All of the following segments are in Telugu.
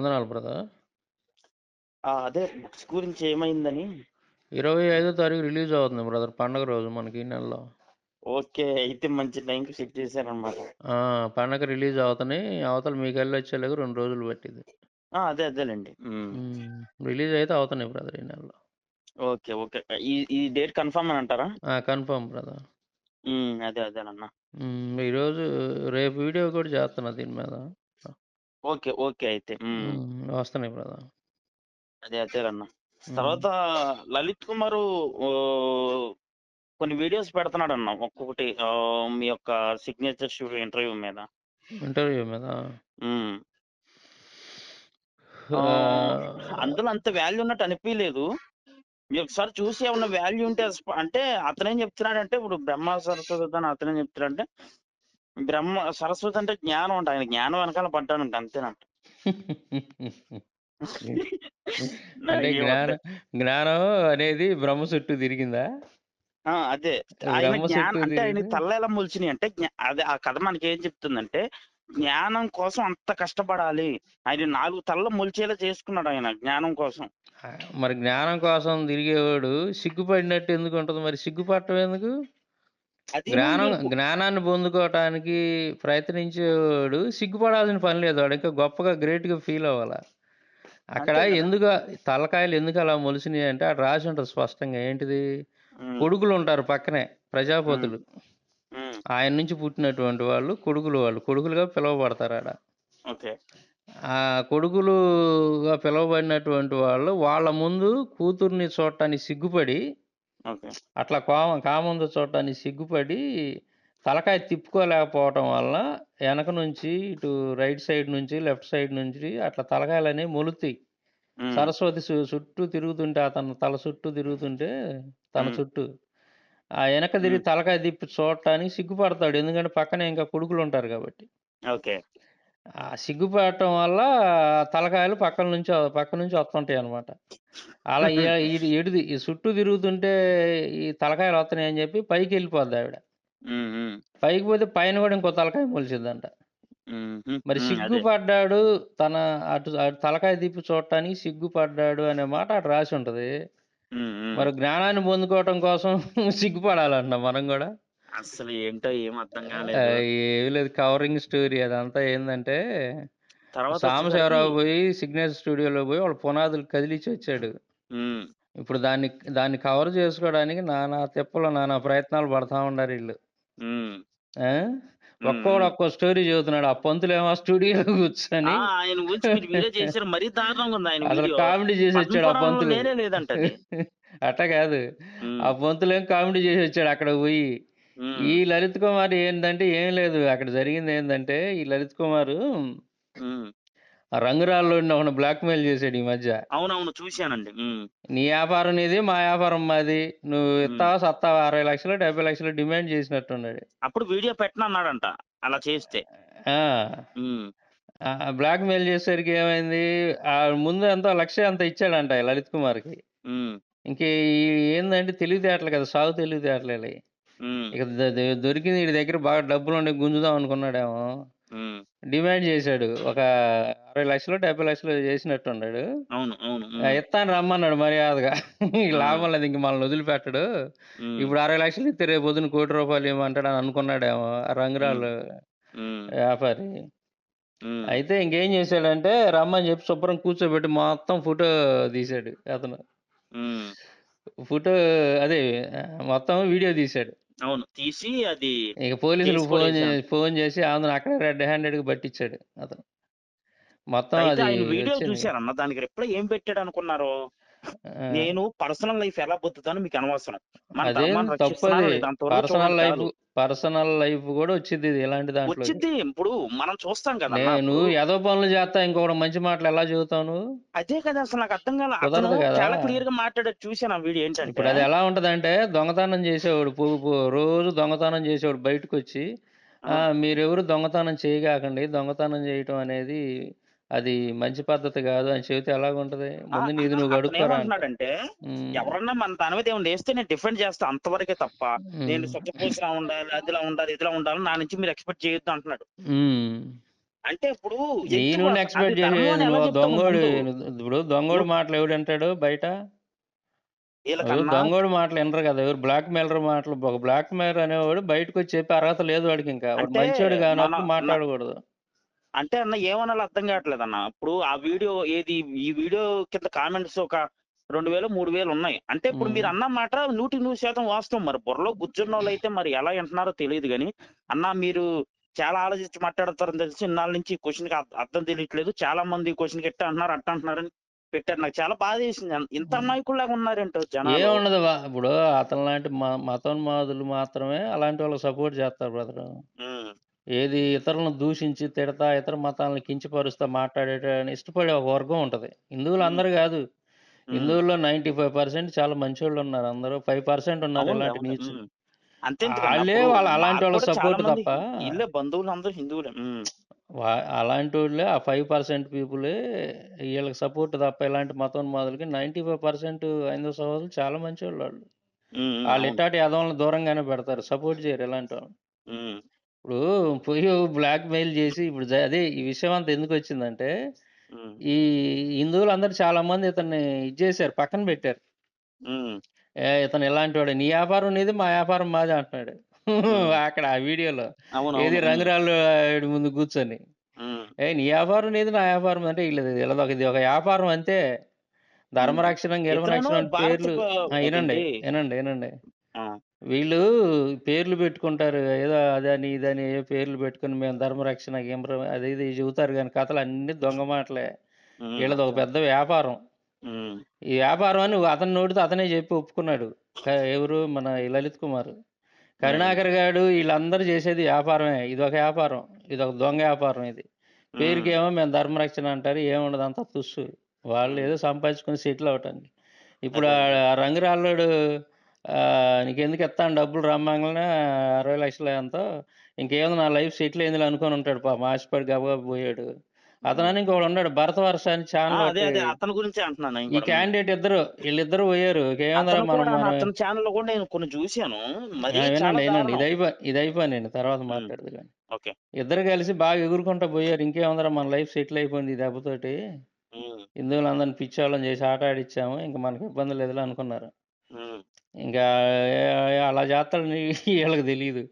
వందనాలు బ్రదర్. అదే బుక్స్ గురించి ఏమైందని. 25వ తారీఖు రిలీజ్ అవుతుంది బ్రదర్, పండగ రోజు మనకి ఈ నెలలో. ఓకే, అయితే మంచి టైంకి సెట్ చేశారనమాట. పండగ రిలీజ్ అవుతున్నాయి. అవతల మీకు వెళ్ళి వచ్చేలాగా 2 రోజులు పట్టింది. అదేలేండి. రిలీజ్ అయితే అవుతున్నాయి బ్రదర్ ఈ నెలలో. ఓకే ఓకే, ఈ డేట్ కన్ఫర్మ్ అని అంటారా? Confirm brother. అదేనన్నా. ఈరోజు రేపు వీడియో కూడా చేస్తున్నా దీని మీద. ఓకే ఓకే, అయితే వస్తున్నాయి బ్రదర్. అదేనన్నా. తర్వాత లలిత్ కుమారు కొన్ని వీడియోస్ పెడుతున్నాడు అన్న, ఒక్కొక్కటి మీ యొక్క సిగ్నేచర్ స్టూడియో ఇంటర్వ్యూ మీద. అందులో అంత వాల్యూ ఉన్నట్టు అనిపించలేదు. మీరు ఒకసారి చూసి ఏమన్నా వాల్యూ ఉంటే అంటే అతనేం చెప్తున్నాడంటే, ఇప్పుడు బ్రహ్మ సరస్వతి అని అతనేం చెప్తున్నాడంటే, బ్రహ్మ సరస్వతి అంటే జ్ఞానం అంట, ఆయన జ్ఞానం వెనకాల పడ్డానంట, అంతేనంట. అంటే జ్ఞానం అనేది బ్రహ్మ చుట్టూ తిరిగిందా? అదే ఆయన జ్ఞానం అంటే ఆయన తల్ల ఎలా మొలిచినాయి అంటే, అదే ఆ కథ మనకి ఏం చెప్తుందంటే, జ్ఞానం కోసం అంత కష్టపడాలి, ఆయన 4 తల్ల మొలిచేలా చేసుకున్నాడు ఆయన జ్ఞానం కోసం. మరి జ్ఞానం కోసం తిరిగేవాడు సిగ్గుపడినట్టు ఎందుకు ఉంటది? మరి సిగ్గుపడటం ఎందుకు? జ్ఞానాన్ని పొందుకోవటానికి ప్రయత్నించేవాడు సిగ్గుపడాల్సిన పని లేదు. వాడు ఇంకా గొప్పగా గ్రేట్ గా ఫీల్ అవ్వాలా. అక్కడ ఎందుకు తలకాయలు ఎందుకు అలా మొలిసినాయి అంటే, అక్కడ రాసి ఉంటుంది స్పష్టంగా. ఏంటిది? కొడుకులు ఉంటారు పక్కనే, ప్రజాపతులు. ఆయన నుంచి పుట్టినటువంటి వాళ్ళు కొడుకులుగా పిలువబడతారు ఆడ. ఆ కొడుకులుగా పిలువబడినటువంటి వాళ్ళు వాళ్ళ ముందు కూతుర్ని చూడటానికి సిగ్గుపడి, అట్లా కామంతో చూడటానికి సిగ్గుపడి తలకాయ తిప్పుకోలేకపోవటం వల్ల వెనక నుంచి ఇటు రైట్ సైడ్ నుంచి లెఫ్ట్ సైడ్ నుంచి అట్లా తలకాయలనే మొలుతాయి. సరస్వతి చుట్టూ తిరుగుతుంటే, అతను తల చుట్టూ తిరుగుతుంటే, తన చుట్టూ ఆ వెనక తిరిగి తలకాయ తిప్పి చూడటానికి సిగ్గుపడతాడు. ఎందుకంటే పక్కనే ఇంకా కొడుకులు ఉంటారు కాబట్టి. ఆ సిగ్గుపడటం వల్ల తలకాయలు పక్క నుంచి వస్తుంటాయి అనమాట. అలా ఎడిది ఈ చుట్టూ తిరుగుతుంటే ఈ తలకాయలు వస్తున్నాయి అని చెప్పి పైకి వెళ్ళిపోద్ది ఆవిడ. పైకి పోతే పైన కూడా ఇంకో తలకాయ మొలిచిద్దంట. మరి సిగ్గుపడ్డాడు, తన అటు తలకాయ తిప్పి చూడటానికి సిగ్గుపడ్డాడు అనే మాట అటు రాసి ఉంటది. మరి జ్ఞానాన్ని పొందుకోవటం కోసం సిగ్గుపడాలంట మనం కూడా. అసలు ఏంటో ఏం అర్థం కాలేదు. ఏమి లేదు, కవరింగ్ స్టోరీ అదంతా. ఏంటంటే, సాంబశివరావు పోయి సిగ్నేచర్ స్టూడియోలో పోయి వాళ్ళ పునాదులు కదిలిచ్చి వచ్చాడు. ఇప్పుడు దాన్ని కవర్ చేసుకోవడానికి నానా తిప్పలు, నానా ప్రయత్నాలు పడతా ఉన్నారు వీళ్ళు. ఒక్కో స్టోరీ చెబుతున్నాడు. ఆ పంతులేమో స్టూడియోలో కూర్చొని అసలు కామెడీ చేసి వచ్చాడు ఆ పంతులు. అట్ట కాదు, ఆ పంతులేం కామెడీ చేసి వచ్చాడు అక్కడ పోయి. ఈ లలిత్ కుమార్ ఏంటంటే ఏం లేదు, అక్కడ జరిగింది ఏంటంటే, ఈ లలిత్ కుమార్ ఆ రంగురాల్లో బ్లాక్ మెయిల్ చేశాడు ఈ మధ్య. అవునవును, చూశానండి. నీ వ్యాపారం నీది, మా వ్యాపారం మాది, నువ్వు ఇస్తావా సత్తావా, 60 లక్షలు 70 లక్షలు డిమాండ్ చేసినట్టున్నాడు. అప్పుడు వీడియో పెట్టనన్నాడంట అలా చేస్తే. బ్లాక్ మెయిల్ చేసేసరికి ఏమైంది, ముందు ఎంతో 1 లక్ష అంత ఇచ్చాడంట లలిత్ కుమార్కి. ఇంక ఏందంటే తెలివితేటలు కదా, సాగు తెలివితేటలే. ఇక దొరికింది వీడి దగ్గర బాగా డబ్బులు ఉండే, గుంజుదాం అనుకున్నాడేమో. డిమాండ్ చేశాడు, ఒక 60 లక్షలు 70 లక్షలు చేసినట్టున్నాడు. ఇస్తాను రమ్మన్నాడు మర్యాదగా. లాభం లేదు, ఇంక మనల్ని వదిలిపెట్టడు. ఇప్పుడు 60 లక్షలు ఇస్తే రేపు పొద్దున 1 కోటి రూపాయలు ఇవ్వమంటాడు అని అనుకున్నాడేమో ఆ రంగురాలు వ్యాపారి. అయితే ఇంకేం చేశాడంటే, రమ్మని చెప్పి శుభ్రం కూర్చోబెట్టి మొత్తం ఫోటో తీశాడు అతను. ఫోటో అదే మొత్తం వీడియో తీశాడు. అవును, తీసి అది ఇక పోలీసులకు ఫోన్ చేసి ఆంధ్ర అక్కడ రెడ్ హ్యాండెడ్ గా పట్టించాడు అతను. మొత్తం అది వీడియో చూశారన్న, దానికి రిప్లై ఏం పెట్టాడు అనుకున్నారు? నేను పర్సనల్ లైఫ్ ఎలా బతుకుతాను మీకు అనవసరం, పర్సనల్ లైఫ్ కూడా వచ్చింది ఇలాంటి దాంట్లో. ఇప్పుడు మనం చూస్తాం కదా, నేను ఏదో పనులు చేస్తా, ఇంకొకటి మంచి మాటలు ఎలా చెబుతాను? అదే కదా, అసలు నాకు అర్థం కాదు. కుదరదు కదా, చాలా క్లియర్ గా మాట్లాడాడు, చూసాను ఆ వీడియో. ఏంటంటే ఇప్పుడు అది ఎలా ఉంటదంటే, దొంగతనం చేసేవాడు రోజు దొంగతనం చేసేవాడు బయటకు వచ్చి, మీరెవరు దొంగతనం చేయగాకండి, దొంగతనం చేయటం అనేది అది మంచి పద్ధతి కాదు అని చెబితే ఎలాగుంటది? ముందు నీది నువ్వు గడుపుకోరా అంటే, ఎవరన్నా మన దాని మీద ఏమన్నా వేస్తే నేను డిఫెండ్ చేస్తా అంతవరకే తప్ప, నేను సొచ్చపోసిలా ఉండాలి, అదిలా ఉండాలి, ఇదిలా ఉండాలి, నా నుంచి మీరు ఎక్స్పెక్ట్ చేయొద్దు అంటున్నాడు. అంటే ఇప్పుడు నీ ఎక్కువ నుండి అది ఎక్స్పెక్ట్ ధర్మం చేసేది అని ఎలా నువ్వు చెప్తావు నువ్వు దొంగోడు. ముందు? ఇప్పుడు దొంగోడు నువ్వు మాటలు ఎవడంటాడు బయట? ఎవరు వీళ్ళకన్నా దొంగోడు మాటలు వినరు కదా, ఎవరు బ్లాక్ మెయిలర్ మాటలు. ఒక బ్లాక్ మెయిలర్ అనేవాడు బయటకు వచ్చి చెప్పే అర్హత లేదు వాడికి. ఇంకా వాడు అంటే మంచోడు మన కానప్పుడు న మాట్లాడకూడదు. అంటే అన్న ఏమనాలో అర్థం కావట్లేదన్న. ఇప్పుడు ఆ వీడియో ఏది ఈ వీడియో కింద కామెంట్స్ ఒక 2000, 3000 ఉన్నాయి. అంటే ఇప్పుడు ఉమ్. మీరు అన్న మాట 100% వాస్తవం. మరి బుర్రలో గుజ్జున్నోళ్ళైతే మరి ఎలా వింటున్నారో తెలియదు గానీ, అన్న మీరు చాలా ఆలోచించి మాట్లాడతారని తెలిసి ఇన్నాళ్ళ నుంచి ఈ క్వెషన్‌కి అర్థం తెలియట్లేదు. చాలా మంది ఈ క్వెషన్‌కి ఇట్ట అంటున్నారు, అట్ట అంటున్నారని పెట్టారు. నాకు చాలా బాధేసింది. ఇంత అమాయకుల్లాగా ఉన్నారేంటో జనాలు. ఏముండదు ఇప్పుడు అతను లాంటి మతోన్మాదులు మాత్రమే అలాంటి వాళ్ళకి సపోర్ట్ చేస్తారు బ్రదర్. హ్మ్. ఏది ఇతరులను దూషించి తిడతా, ఇతర మతాలను కించపరుస్తా మాట్లాడేటని ఇష్టపడే ఒక వర్గం ఉంటది. హిందువులు హ్మ్. అందరూ కాదు. హ్మ్. హిందువుల్లో 95% చాలా మంచోళ్ళు ఉన్నారు. అందరూ 5% ఉన్నారు అవునులే. ఇలాంటి అవునులే. నీచులు. హ్మ్. అంతెందుకన్నా ఆళ్ళే ఇప్పుడు అలాంటి మాకు వాళ్ళకి కూడా చాలా సపోర్ట్ మంది తప్ప, ఈళ్ళే బంధువులందరూ హిందువులే. హ్మ్. అలాంటోళ్ళే ఆ 5% పీపులే ఈళ్ళకి సపోర్ట్ తప్ప ఇలాంటి మతోన్మాదులకి 95% హైందవ సహోదరులు చాలా మంచోళ్ళు వాళ్ళు. హ్మ్. హ్మ్. ఆళ్ళు అవును. ఇట్టాటి ఎదవలను దూరంగానే పెడతారు. సపోర్ట్ చేయరు ఇలాంటోళ్ళని. హ్మ్. ఇప్పుడు పోయి బ్లాక్‌మెయిల్ జేసి ఇప్పుడు అదే ఈ విషయం అంతా ఎందుకొచ్చిందంటే, హ్మ్. ఈ హిందువులందరూ చాలా మంది ఇతన్ని ఇది జేశారు. పక్కన బెట్టారు. హ్మ్. ఇతను ఇలాంటోడే. నీ యాపారం నీది, మా యాపారం మాది అంటున్నాడు. హ్మ్. అక్కడ ఆ వీడియోలో. ఏది అవునవును. హ్మ్. రంగురాళ్ళు ఆడి ముందు కూర్చొని. హ్మ్. నీ యాపారం నీది, నా యాపారం అంటే ఇది ఒక యాపారం అంతే. హ్మ్. ధర్మరక్షణ, ఇతనేమో గిర్మరక్షణ అని భారత్ పేర్లు. ఇనండి. అదేంటి ఇనండి. ఇనండి. ఆ! వీళ్ళు పేర్లు పెట్టుకుంటారు. ఏదో అదని, ఇదని ఏవో పేర్లు పెట్టుకొని మేము ధర్మరక్షణ, అది ఇది చెబుతారు గానీ కథలన్నీ దొంగ మాటలే. హ్మ్. వీళ్ళది ఒక అర్థం. పెద్ద వ్యాపారం. హ్మ్. ఈ వ్యాపారం అని అతని నోటితో అతనే చెప్పి ఒప్పుకున్నాడు. ఎవరు మన ఈ లలిత్ కుమార్. హ్మ్. కరుణాకర్ గాడు వీళ్ళందరూ చేసేది వ్యాపారమే. ఇదొక వ్యాపారం. ఇదొక దొంగ వ్యాపారం ఇది. హ్మ్. పేరుకేమో మేము ధర్మరక్షణ అంటారు. ఏముండదు అంతా తుస్సు. వాళ్ళు హ్మ్. ఏదో సంపాదించుకొని సెటిల్ అవ్వటానికి. ఇప్పుడు అదే. అదే. ఆ రంగురాళ్ళోడు నీకెందుకు ఇత్తాను డబ్బులు రమ్మంగానే 60,00,000 ఎంతో, ఇంకేముంది నా లైఫ్ సెటిల్ అయిందిలే అనుకోని ఉంటాడు పాపం. ఆశపడి గబగబా పోయాడు. హ్మ్. అతనని ఇంకొకడున్నాడు భరతవర్ష అని ఆ! ఛానెల్ అదే. ఒకటి. అదే. అతని గురించే అంటున్నాను నేను ఈ కూడా. హ్మ్. క్యాండిడేట్ ఈళ్ళిద్దరూ పోయారు. ఏముందిరా అతను మనం కూడా మనం అతని ఛానెల్‌లో కూడా నేను కొన్ని చూసాను. మరీ చాలా వినండి. వినండి. దారుణం. ఇదయిపోయినండి. తర్వాత హ్మ్. మాట్లాడదు గాని. ఓకే. ఇద్దరు కలిసి బాగా ఎగురుకుంటా పోయారు. ఇంకేముందిరా మన లైఫ్ సెటిల్ అయిపోయింది ఈ దెబ్బతోటి. హ్మ్. హిందువులందరిని పిచ్చోళ్ళని చేసి ఆట ఆడిచ్చాము. ఇంక మనకి ఇబ్బంది లేదులే అనుకున్నారు. హ్మ్. ఇంకా అలా చేస్తాడని ఈళ్ళకి తెలీదు.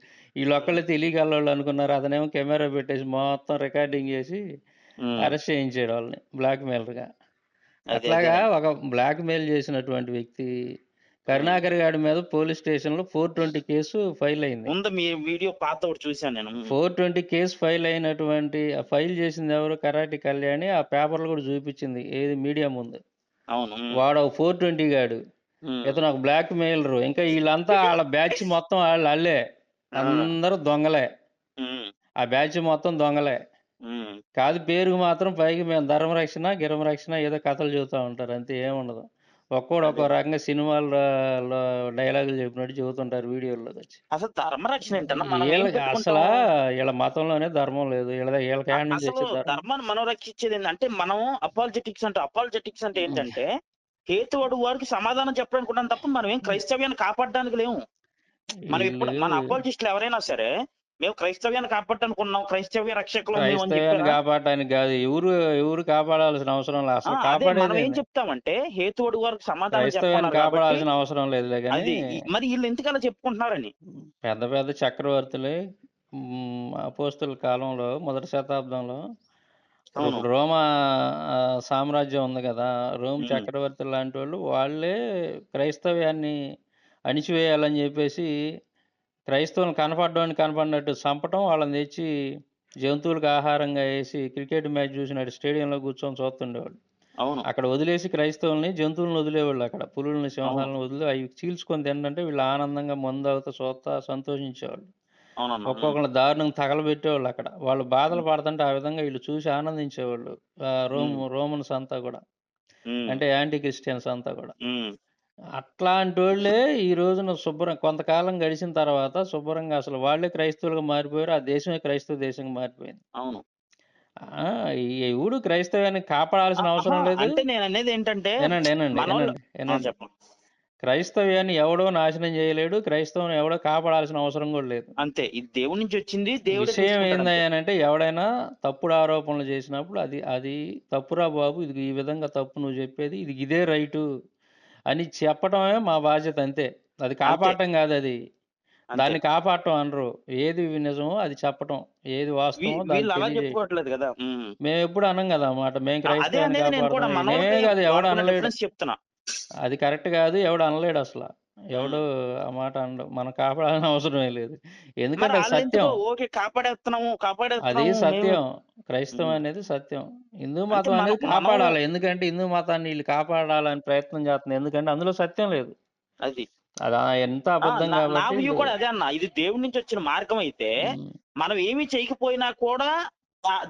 హ్మ్. ఈళ్ళొక్కళ్ళే తెలియగల్లోళ్ళు అనుకున్నారు. అతనేమో కెమెరా పెట్టేసి మొత్తం రికార్డింగ్ చేసి హ్మ్. అరెస్ట్ చేయించాడు వాళ్ళని బ్లాక్‌మెయిలర్‌గా. అదే. అట్లాగా అదేలెండి. ఒక బ్లాక్‌మెయిల్ చేసినటువంటి వ్యక్తి హ్మ్. కరుణాకర్ గాడి మీద పోలీస్ స్టేషన్‌లో 420 కేసు ఫైల్ అయింది. ఉంది మీ వీడియో పాతదొకటి చూసాను నేను. హ్మ్. 420 కేస్ ఫైల్ అయినటువంటి ఫైల్ చేసింది ఎవరు? కరాటి కళ్యాణి. ఆ పేపర్‌లు కూడా చూపించింది. ఏది మీడియా ముందు. అవును. హ్మ్. వాడు ఒక 420 గాడు. హ్మ్. ఇతను ఒక బ్లాక్ మెయిలరు. ఇంకా ఈళ్ళంతా ఆళ్ళ బ్యాచ్ మొత్తం ఆళ్ళే. ఆ! అందరూ దొంగలే. హ్మ్. ఆ బ్యాచ్ మొత్తం దొంగలే. హ్మ్. కాదు పేరుకి మాత్రం పైకి మేము ధర్మరక్షణ, గిరమరక్షణ ఏదో కథలు చెబుతా ఉంటారు. అంతే ఏముండదు. ఒక్కోడు అదే. ఒక్కో రకంగా సినిమాల్లో డైలాగులు చెప్పినట్టు చెబుతుంటారు వీడియోల్లోకొచ్చి. అసలు ధర్మరక్షణ ఏంటన్నా? మనం ఏం అసలా పెట్టుకుంటాం? ఈళ్ళ మతంలోనే ధర్మం లేదు. ఈళ్ళకేడ నుంచి అసలు వచ్చిద్ది ధర్మం? ధర్మాన్ని మనం రక్షించేదేంది? అంటే మనం అపాలజెటిక్స్ అంటే హ్మ్. ఏంటంటే, హేతువు అడుగు వారికి సమాధానం చెప్పడానికి ఉన్నాం తప్ప, మనం ఏం క్రైస్తవ్యాన్ని కాపాడడానికి లేము. మనం ఈళ్ళు ఎప్పుడు మన అపాలజిస్టులు ఎవరైనా సరే, మేము క్రైస్తవ్యాన్ని కాపాడడానికి ఉన్నాం, క్రైస్తవ్య రక్షకులం మేము అని క్రైస్తవ్యాన్ని చెప్పారా? కాపాడటానికి గాదు. ఎవరు కాపాడాల్సిన అవసరం లే. ఆ! అసలు అదే మనం ఏం కాపాడేదేంది? చెప్తామంటే, హేతువు అడుగు వారికి సమాధానం క్రైస్తవ్యాన్ని చెప్పమన్నారు కాబట్టి, కాపాడాల్సిన అవసరం లేదులే గానీ, అది మరి ఈళ్ళు ఎందుకలా చెప్పుకుంటున్నారని. పెద్ద పెద్ద చక్రవర్తులే అపోస్తలుల కాలంలో మొదటి శతాబ్దంలో అవును. ఇప్పుడు రోమా సామ్రాజ్యం ఉంది గదా! రోమ్ హ్మ్. చక్రవర్తులు లాంటోళ్ళు వాళ్ళే క్రైస్తవ్యాన్ని అణిచివేయాలని జెప్పేసి క్రైస్తవులను కనపడినట్టు సంపటం, వాళ్ళని తెచ్చి జంతువులకు ఆహారంగా యేసి క్రికెట్ మ్యాచ్ జూసినట్టు స్టేడియంలో కూర్చొని చూస్తుండేవాళ్ళు. అవును. అక్కడ వదిలేసి క్రైస్తవుల్ని, జంతువులను వదిలేవాళ్ళక్కడ. పులుల్ని, అవును. సింహాలను వదిలి అయి చీల్చుకొని తింటంటే వీళ్ళు ఆనందంగా మందు తాగుతా చూత్తా సంతోషించేవాళ్ళు. అవునన్నా. హ్మ్. ఒక్కొక్కళ్ళని దారుణంగా తగలబెట్టేవాళ్ళక్కడ. వాళ్ళు బాధలు హ్మ్. పడుతుంటే ఆ విధంగా ఈళ్ళు చూసి ఆనందించేవాళ్ళు. హ్మ్. రోమన్స్ అంతా గూడా. హ్మ్. అంటే యాంటీ క్రిస్టియన్స్ అంతా గూడా. హ్మ్. అట్లాంటోళ్ళే ఈ రోజున కొంతకాలం గడిచిన తర్వాత శుభ్రంగా అసలు వాళ్ళే క్రైస్తవులుగా మారిపోయారు. ఆ దేశమే క్రైస్తవ దేశంగా మారిపోయింది. అవును. ఆ! ఎవడు క్రైస్తవ్యాన్ని కాపాడాల్సిన అహా! అవసరం లేదు. అంటే నేననేదేంటంటే వినండి. మనోళ్ళు ఆ! వినండి. చెప్పండి. క్రైస్తవ్యాన్ని ఎవడో నాశనం చేయలేడు. క్రైస్తవం ఎవడో కాపాడాల్సిన అవసరం కూడా లేదు. అంతే. ఇది దేవుడి నుంచి వచ్చింది. దేవుడే విషయం చూసుకుంటాడు అంతే. ఏందయ్యానంటే ఎవడైనా తప్పుడు ఆరోపణలు చేసినప్పుడు అది అది తప్పురా బాబు, ఇది ఈ విధంగా తప్పు నువ్వు చెప్పేది, ఇది ఇదే రైటు అని చెప్పటమే మా బాధ్యత అంతే. అది అంతే. కాపాడటం కాదు అది. అంతే. దాన్ని కాపాడటం అనరు. ఏది నిజమో అది చెప్పటం. ఏది వాస్తవమో దాన్ని వీళ్ళు అలా తెలియజేయటం. చెప్పుకోవట్లేదు కదా! మేమెప్పుడు అనం కదా ఆ మాట. మేము అదే క్రైస్తవాన్ని అనేది నేను కూడా కాపాడతాం. మనోళ్ళకి మేమే కాదు, ఎవడు వాళ్ళకున్న అనలేడు. డిఫరెన్స్ చెప్తున్నా. అది కరెక్ట్ కాదు. ఎవడు అనలేడు అసల. ఎవడు హ్మ్. ఆ మాట అనడు. మనం కాపాడాల్సిన అవసరమే లేదు. మరి ఎందుకంటే అది ఆళ్ళెందుకో సత్యం. ఓకే కాపాడేస్తున్నాము, అది కాపాడేస్తున్నాము మేము. సత్యం. క్రైస్తవం హ్మ్. అనేది సత్యం. హిందూ అంటే మతం మనం అనేది మనం కాపాడాలి. ఎందుకంటే హిందూ మతాన్ని ఈళ్ళు కాపాడాలని ప్రయత్నం చేస్తున్నారు. ఎందుకంటే అందులో సత్యం లేదు. అది. అది ఎంత ఆ! అబద్ధం నా కాబట్టి వ్యూ కూడా అదే అన్న. ఇది దేవుడి నుంచి వచ్చిన మార్గం అయితే, హ్మ్. మనం ఏమి చేయకపోయినా కూడా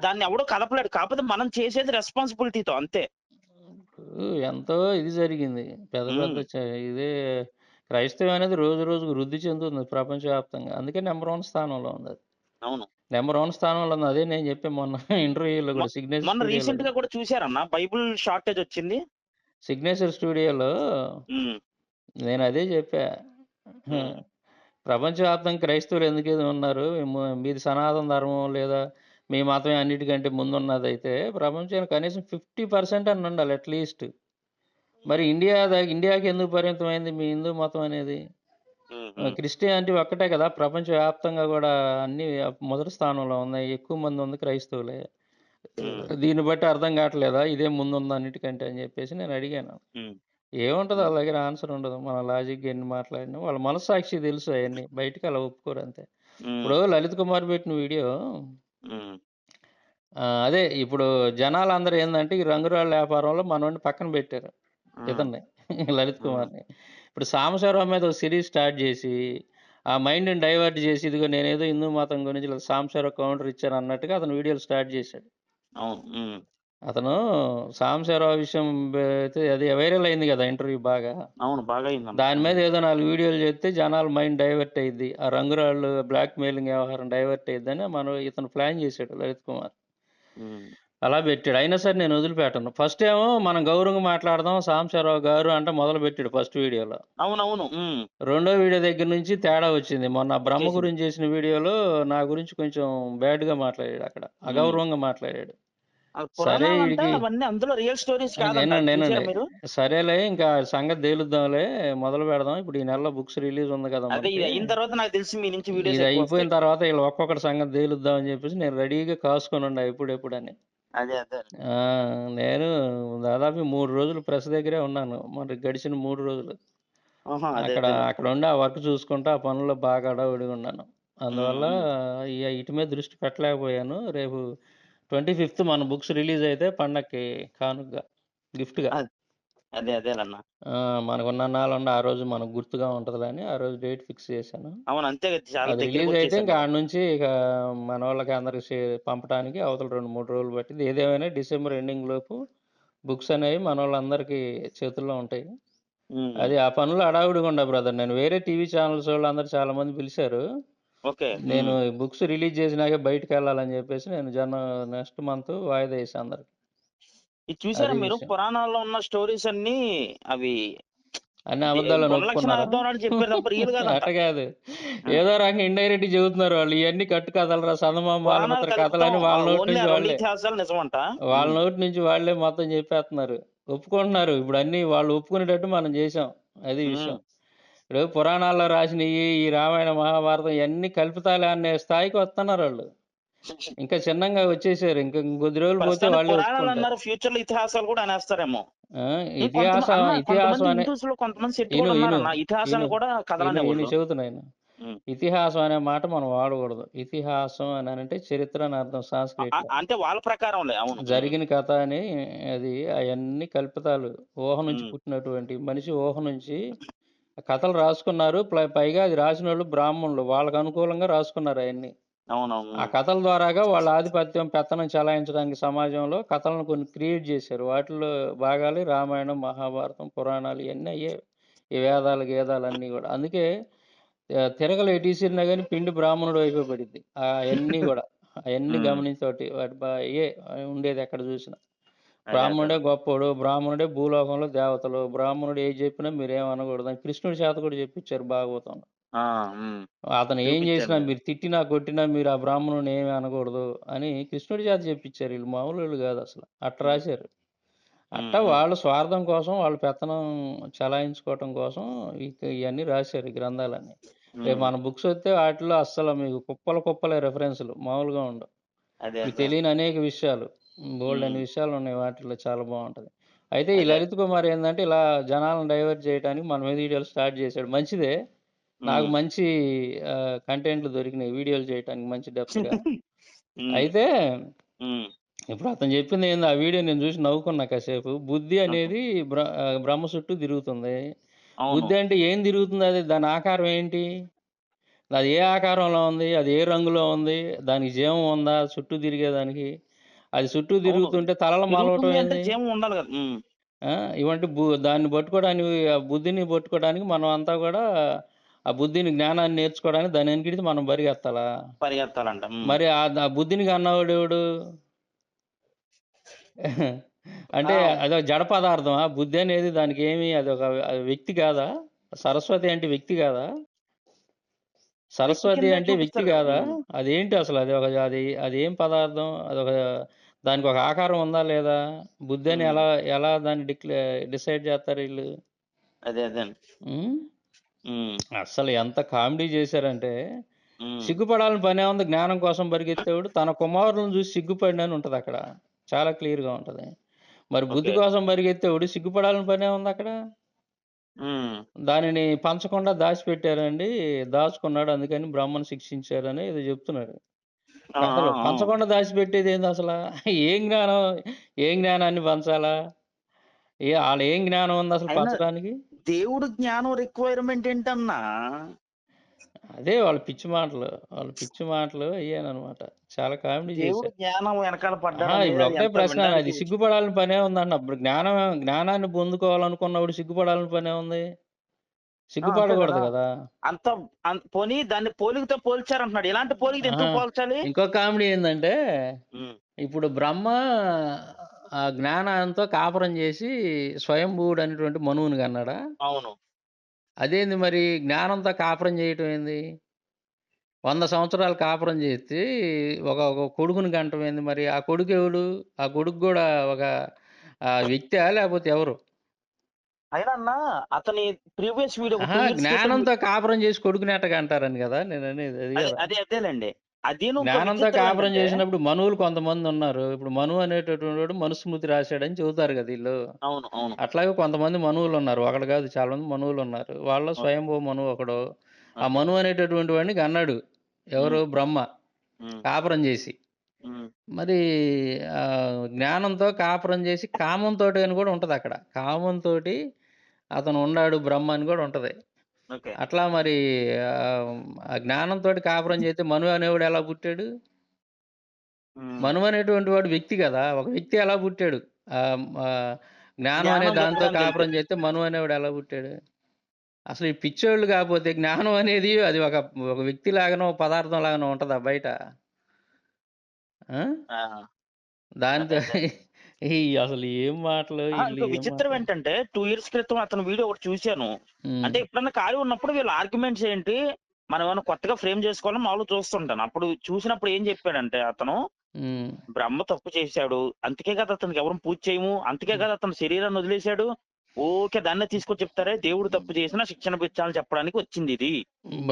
దాన్ని ఎవడు కదపలేడు. కాకపోతే మనం చేసేది రెస్పాన్సిబిలిటీతో అంతే. ఇప్పుడు ఎంతో ఇది జరిగింది. పెద్ద పెద్ద హ్మ్. ఇదే క్రైస్తవం అనేది రోజు రోజుకు వృద్ధి చెందుతుంది ప్రపంచవ్యాప్తంగా. అందుకే నంబర్ 1 స్థానంలో ఉందది. అవును. నంబర్ 1 స్థానంలో ఉంది. అదే నేను చెప్పాను మొన్న ఇంటర్వ్యూలో మొ కూడా సిగ్నేచర్ మొన్న స్టూడియోలో రీసెంట్‌గా కూడా. కూడా చూసారన్న బైబిల్ షార్టేజ్ వచ్చింది. సిగ్నేచర్ స్టూడియోలో హ్మ్. నేనదే చెప్పా. ఆ! హ్మ్. ప్రపంచవ్యాప్తంగా క్రైస్తవులు ఎందుకు ఉన్నారు? మీది సనాతన ధర్మం లేదా మీ మతమే అన్నిటికంటే ముందున్నదైతే ప్రపంచంలో కనీసం 50% అన్నా ఉండాలి అట్‌లీస్ట్. మరి ఇండియాకి ఎందుకు పరిమితమైంది మీ హిందూ మతం అనేది? హ్మ్. హ్మ్. క్రిస్టియానిటీ ఒక్కటే కదా! ప్రపంచవ్యాప్తంగా గూడా అన్నీ మొదటి స్థానంలో ఉన్నాయి. ఎక్కువ మంది ఉంది క్రైస్తవులే. హ్మ్. దీన్ని బట్టి అర్థం కావట్లేదా? ఇదే ముందుంది అన్నిటికంటే అని జెప్పేసి నేను అడిగాను. హ్మ్. ఏముంటది హ్మ్. ఆళ్ళ దగ్గర ఆన్సర్ ఉండదు. మన లాజిక్‌గా ఎన్ని మాట్లాడినా వాళ్ళ మనస్సాక్షికి తెలుసు అయన్నీ. బయటికి అలా ఒప్పుకోరు అంతే. హ్మ్. ఇప్పుడు లలిత్ కుమార్ పెట్టిన వీడియో హ్మ్. అదే ఇప్పుడు జనాలందరూ ఏందంటే ఈ రంగురాళ్ళ వ్యాపారంలో మనోడిని పక్కన పెట్టారు. హ్మ్. ఇతన్ని లలిత్ హ్మ్. కుమార్‌ని. ఇప్పుడు సాంబశివరావు మీద ఒక సిరీస్ స్టార్ట్ జేసి, ఆ మైండ్‌ని డైవర్ట్ జేసి, ఇదిగో నేనేదో హిందూ మతం గురించి ఇలా సాంబశివరావు కౌంటర్ ఇచ్చాను అన్నట్టుగా అతను వీడియోలు స్టార్ట్ జేశాడు. అవును. హ్మ్. అతను సాంబశివరావు విషయం అయితే అది వైరల్ అయింది గదా! ఇంటర్వ్యూ బాగా. అవును. బాగా అయిందన్న. దాని మీద హ్మ్. ఏదో 4 వీడియోలు జేత్తే జనాల మైండ్ డైవర్ట్ అయ్యిద్ది. ఆ రంగురాళ్ళు బ్లాక్ మెయిలింగ్ వ్యవహారం డైవర్ట్ అయ్యిద్దని ఇతను ప్లాన్ జేశాడు లలిత్ కుమార్. హ్మ్. అలా బెట్టాడు. అయినా సరే నేను వదిలిపెట్టను. ఫస్ట్ ఏమో మనం గౌరవంగా మాట్లాడదాం సాంబశివరావు గారు అంటే మొదలుబెట్టాడు ఫస్ట్ వీడియోలో. అవునవును. హ్మ్. రెండో వీడియో దగ్గర నుంచి తేడా వచ్చింది. మొన్న బ్రహ్మ వచ్చేసింది. గురించి చేసిన వీడియోలో నా గురించి కొంచెం బ్యాడ్‌గా మాట్లాడాడు అక్కడ. హ్మ్. అగౌరవంగా మాట్లాడాడు. సరే పురాణాలంతా ఈడికి అవన్నీ అందులో రియల్ స్టోరీస్ కాదంట. ఇనండి, అది ఇనండి. చూసారా మీరు? సరేలే ఇంకా సంగతి తేలుద్దాంలే మొదలు పెడదాం. ఇప్పుడు ఈ నెలలో బుక్స్ రిలీజ్ ఉంది కదా అదే మనకి. ఇది అయిన తర్వాత నాకు తెలిసి మీ నుంచి వీడియోస్ ఇది అయిపోయిన ఎక్కువొస్తాయి. తర్వాత ఈళ్ళ ఒక్కొక్కటి సంగతి తేలుద్దాం అని చెప్పేసి నేను రెడీగా కాసుకొనుండా ఎప్పుడెప్పుడని. అదే. ఆ! నేను దాదాపు 3 రోజులు ప్రెస్ దగ్గరే ఉన్నాను. మరి గడిచిన 3 రోజులు. ఆహా! అదేలెండి. అక్కడుండి ఆ వర్క్ చూసుకుంటూ, ఆ పనుల్లో బాగా హడావిడిగా ఉన్నాను. హ్మ్. అందువల్ల హ్మ్. ఇటు మీద దృష్టి పెట్టలేకపోయాను. రేపు 25థ్ మన బుక్స్ రిలీజ్ అయితే పండక్కి కానుకగా, గిఫ్ట్‌గా. అద్ అదేలన్న. మనకున్నన్నాళ్ళుండి ఆ రోజు మనకు గుర్తుగా ఉంటదిలే అని ఆ రోజు డేట్ ఫిక్స్ చేశాను. అవును. అంతే కదా! చాలా అది రిలీజ్ అయితే దగ్గరకొచ్చేసారు ఇంక మీరు. ఆడ నుంచి మనోళ్ళకి అందరికి పంపటానికి అవతల 2, 3 రోజులు పట్టింది. ఏదేమైనా డిసెంబర్ ఎండింగ్ లోపు బుక్స్ అనేవి మనోళ్ళందరికీ చేతుల్లో ఉంటాయి. హ్మ్. అది ఆ పనుల్లో హడావిడిగుండా బ్రదర్. నేను వేరే టీవీ ఛానల్స్ వోళ్ళందరూ చాలా మంది పిలిచారు. ఓకే. నేను హ్మ్. ఈ బుక్స్ రిలీజ్ చేసినాకే బయటికెళ్ళాలని జెప్పేసి నేను నెక్స్ట్ మంత్ వాయిదా యేసా అందరికి. ఇది చూసారా అది మీరు? విషయం. పురాణాల్లో ఉన్న స్టోరీస్ అన్నీ అవి అన్ని అబద్ధాలని ఒప్పుకున్నారా? గుణలక్షణార్థం చెప్పారు తప్ప రియల్ కాదంట. అట్ట గాదు. హ్మ్. ఏదో రకంగా ఇండైరెక్ట్‌గా చెబుతున్నారు వాళ్ళు. ఇయన్నీ కట్టు కథలురా, చందమామ పురాణాలు బాలమిత్ర కలుపుతాం. కథలని వాళ్ళ నోటి ఓన్లీ నుంచి ఆ 2 వాళ్ళే. ఇతిహాసాలు నిజమంట. వాళ్ళ హ్మ్. నోటి నుంచి వాళ్ళే మొత్తం చెప్పేత్తన్నారు. ఒప్పుకుంటున్నారు. ఇప్పుడన్నీ వాళ్ళు ఒప్పుకునేటట్టు మనం జేశాం. అది హ్మ్. విషయం. ఇప్పుడు పురాణాల్లో రాసినయి, ఈ రామాయణ, మహాభారతం ఇయన్నీ కల్పితాలే అనే స్థాయికి వత్తన్నారాళ్ళు. ఇంకా చిన్నంగా వచ్చేసారు. ఇంకొద్ది రోజులు పోతే ప్రస్తుతానికి వాళ్ళే ఒప్పుకుంటారు. పురాణాలన్నారు. ఫ్యూచర్‌లో ఇతిహాసాలు కూడా అనేస్తారేమో. ఆ! ఇతిహాసం కొంతమంది ఇతిహాసం అనే హిందూస్‌లో కొంతమంది సెట్ ఇను కూడా ఇను ఉన్నారన్న. ఇను ఇతిహాసాలను కూడా ఇను ఇను కథలనేవోళ్ళు. చెబుతున్నా ఇను. హ్మ్. ఇతిహాసం అనే మాట మనం వాడకూడదు. ఇతిహాసం అనంటే చరిత్ర అని అర్థం సాంస్క్రిట్‌లో. అంటే వాళ్ళ ప్రకారంలే. అవును. హ్మ్. జరిగిన కథ అని అది అయన్నీ కల్పితాలు. ఊహ నుంచి హ్మ్. పుట్టినటువంటి మనిషి ఊహ నుంచి కథలు రాసుకున్నారు. పైగా అది రాసినోళ్ళు బ్రాహ్మణులు. వాళ్ళకి అనుకూలంగా రాసుకున్నారు అయన్నీ. అవునవును. ఆ హ్మ్. కథల ద్వారాగా వాళ్ళ ఆధిపత్యం, పెత్తనం చెలాయించడానికి సమాజంలో కథలను కొన్ని క్రియేట్ జేశారు. వాటిల్లో భాగాలే రామాయణం, మహాభారతం, పురాణాలు ఇయన్నీ అయ్యే. ఈ వేదాలు, గీదాలన్నీ గూడా. అందుకే తిరగలి ఎటు ఇసిరినా గాని పిండి బ్రాహ్మణుడి వైపే పడిద్ది. అయన్నీ గూడా. అయన్నీ హ్మ్. గమనించోటి వాటి అయ్యే ఉండేది ఎక్కడ జూసినా. అదే బ్రాహ్మణుడే గొప్పోడు, బ్రాహ్మణుడే భూలోకంలో దేవతలు, బ్రాహ్మణుడు ఏది చెప్పినా మీరేమనకూడదు అని కృష్ణుడి చేత కూడా చెప్పించారు భాగవతంలో. ఆ! హ్మ్. అతను ఏం చూపిచ్చారు చేసినా మీరు. మీరు తిట్టినా, కొట్టినా మీరు ఆ బ్రాహ్మణుడిని ఏమి అనకూడదు అని కృష్ణుడి చేత చెప్పించారు. ఈళ్ళు మామూలోళ్ళు కాదసల. అట్ట హ్మ్. రాశారు. హ్మ్. అట్టా హ్మ్. వాళ్ళ స్వార్థం కోసం, వాళ్ళ పెత్తనం చలాయించుకోవటం కోసం ఇయన్నీ రాశారు ఈ గ్రంథాలన్నీ. రేపు హ్మ్. మన బుక్సొస్తే వాటిల్లో అస్సలు మీకు కుప్పలు కుప్పలే రిఫరెన్సులు మామూలుగా ఉండవు. అదే. మీకు అదే. తెలియని అనేక విషయాలు. బోలెడన్ని హ్మ్. విషయాలున్నాయి వాటిల్లో చాలా బావుంటది. అయితే ఈ అదే. లలిత్ కుమార్ ఏందంటే ఇలా జనాలను డైవర్ట్ చేయడానికి మన మీద వీడియోలు స్టార్ట్ చేశాడు. మంచిదే. నాకు హ్మ్. మంచి కంటెంట్లు దొరికినాయి వీడియోలు చేయటానికి మంచి డెప్త్‌గా. హ్మ్. అయితే హ్మ్. ఇప్పుడు అతను చెప్పిందేంది ఆ వీడియో నేను చూసి నవ్వుకున్నా కాసేపు. బుద్ధి ఓకే. అనేది బ్రహ్మ చుట్టూ తిరుగుతుంది. అవును. బుద్ధి అంటే ఏం తిరుగుతుంది అది? దాని ఆకారం ఏంటి? అది ఏ ఆకారంలో ఉంది? అది ఏ రంగులో ఉంది? దానికి జీవం ఉందా? చుట్టూ తిరిగేదానికి? అది చుట్టూ అవును. తిరుగుతుంటే తలలు మలవటం తిరుగుతుంది అంటే ఏంది? జీవం ఉండాలి గదా! హ్మ్. ఆ! ఇవంటే దాన్ని పట్టుకోవడానికి ఆ బుద్ధిని పట్టుకోవడానికి మనం అంతా గూడా ఆ బుద్ధిని, జ్ఞానాన్ని నేర్చుకోవడానికి దాని వెనకిడిచి మనం పరిగెత్తాలా? పరిగెత్తాలంట. హ్మ్. మరి బుద్ధిని కన్నవాడెవడు? అంటే ఆ! అదొక జడ పదార్థమా? బుద్ధి అనేది దానికేమి అదొక వ్యక్తి కాదా? సరస్వతి అంటే వ్యక్తి కాదా? వ్యక్తి సరస్వతి కిందే అంటే వ్యక్తి చూపిస్తారు గదా! కాదా? హ్మ్. అదేంటి అసలు? అదేం పదార్థం? దానికొక ఆకారం ఉందా? లేదా? బుద్ధని హ్మ్. ఎలా దాన్ని డిసైడ్ చేత్తారీళ్ళు? అదే. అదేండి. హ్మ్. హ్మ్. అస్సలు ఎంత కామెడీ చేశారంటే, హ్మ్. సిగ్గుపడాల్సిన పనేముంది జ్ఞానం కోసం పరిగెత్తేవాడు తన కుమారులను చూసి సిగ్గుపడినని ఉంటదక్కడ. చాలా క్లియర్‌గా ఉంటది. మరి బుద్ధి ఓకే. కోసం పరిగెత్తేవాడు సిగ్గుపడాల్సిన పనేముందక్కడ? హ్మ్. దానిని పంచకుండా దాచిపెట్టారండి. దాచుకున్నాడు అందుకని బ్రహ్మను శిక్షించారని ఏదో చెప్తున్నాడు. ఆ! ఆ! కథలో. ఆ! పంచకుండా దాచిపెట్టేదేందసల? ఏం జ్ఞానం? ఏం జ్ఞానాన్ని పంచాలా? ఆళ్ళేం జ్ఞానం ఉందసలు అయినా పంచడానికి? దేవుడు జ్ఞానం రిక్వైర్‌మెంట్ ఏంటన్నా? అదే వాళ్ళ పిచ్చి మాటలు అయ్యాననమాట. చాలా కామెడీ దేవుడు చేశారు. జ్ఞానం వెనకాల అహా! పడ్డాడనేది ఇప్పుడు అది ఒకటే ఎంత ప్రశ్న వినడానికి అది సిగ్గుపడాల్సిన పనేముందన్న? ఇప్పుడు జ్ఞానాన్ని పొందుకోవాలనుకున్నప్పుడు సిగ్గుపడాల్సిన పనేముంది? ఆ! అంతే గదా! సిగ్గుపడకూడదు గదా! అంత పోనీ దాన్ని పోలికతో పోల్చారంటున్నాడు. ఎలాంటి పోలికతో అహా! ఎందుకు పోల్చాలి? ఇంకో కామెడీ ఏందంటే, హ్మ్. ఇప్పుడు బ్రహ్మ ఆ జ్ఞానంతో కాపురం జేసి స్వయంభువుడనేటువంటి మనువుని గన్నాడా? అవును. అదేంది మరి జ్ఞానంతో కాపురం జేయటం ఏంది? 100 సంవత్సరాలు కాపురం జేసి ఒక కొడుకుని కంటం ఏంది మరి? ఆ కొడుకెవడు? ఆ కొడుకు గూడా ఒక వ్యక్తా? లేపోతే ఎవరు? అయినా అన్నా అతని ప్రీవియస్ వీడియో ఒక అహా! 2 ఇయర్స్ క్రితం జ్ఞానంతో కాపురం జేసి కొడుకుని ఎట్టా కంటారని గదా! నేననేది అది అదే గదా! అదేలెండి. అదీను ఇంకో జ్ఞానంతో విచిత్రం కాపురం ఏంటంటే జేసినప్పుడు మనువులు కొంతమందున్నారు. ఇప్పుడు మనువు అనేటటువంటోడు మనుస్మృతి రాశాడని చెబుతారు గదా! ఈళ్ళు. అవును. అవును. అట్లాగే కొంతమంది మనువులున్నారు. ఒకడు గాదు చాలా మంది మనువులున్నారు. వాళ్ళలో ఓకే. స్వయంభూ మనువు ఒకడు. ఆ ఓకే. మనువు అనేటటువంటి వాడిని గన్నాడు. ఎవరు? హ్మ్. బ్రహ్మ. హ్మ్. కాపురం జేసి. హ్మ్. మరి జ్ఞానంతో కాపురం జేసి కామంతోటి అని గూడా ఉంటదక్కడ. కామంతోటి అతను ఉండాడు బ్రహ్మ అని గూడా ఉంటది. ఓకే. అట్లా మరి ఆహ్, ఆ జ్ఞానంతోటి కాపురం జేత్తే మనువు అనేవాడు ఎలా పుట్టాడు? హ్మ్. మనువు అనేటువంటి వాడు వ్యక్తి గదా! ఒక వ్యక్తి ఎలా పుట్టాడు? జ్ఞానం అనే జ్ఞానం దాంతో చెప్పడానికెళ్తే. కాపురం జేత్తే మనువు అనేవాడు ఎలా పుట్టాడు? అసలు ఈ పిచ్చోళ్ళు కాపోతే జ్ఞానం అనేది అది ఒక వ్యక్తి లాగానో, పదార్థం లాగానో ఉంటదా బయట? ఆ! ఆ! అదే. దాంతో అదే. అసలు ఏం మాటలు అహా! ఈళ్ళు ఇంకో ఏం విచిత్రం మాటలు. ఏంటంటే 2 ఇయర్స్ క్రితం అతని వీడియో ఒకటి చూసాను. హ్మ్. అంటే ఎప్పుడన్నా ఖాళీ ఉన్నప్పుడు వీళ్ళ ఆర్గ్యుమెంట్స్ ఏంటి? మనం ఏమన్నా కొత్తగా ఫ్రేమ్ చేసుకోవాలని మామూలుగా చూస్తుంటాను. అప్పుడు చూసినప్పుడు ఏం చెప్పాడంటే అతను, హ్మ్. బ్రహ్మ తప్పు చేశాడు. అందుకే కదా అతనికి ఎవరం పూజ చేయము. అందుకే కదా అతను శరీరాన్ని వదిలేసాడు. ఊకే దాన్నే తీసుకొచ్చి చెప్తారే దేవుడు తప్పు చేసినా శిక్షణ పిచ్చాలని చెప్పడానికి వచ్చిందిది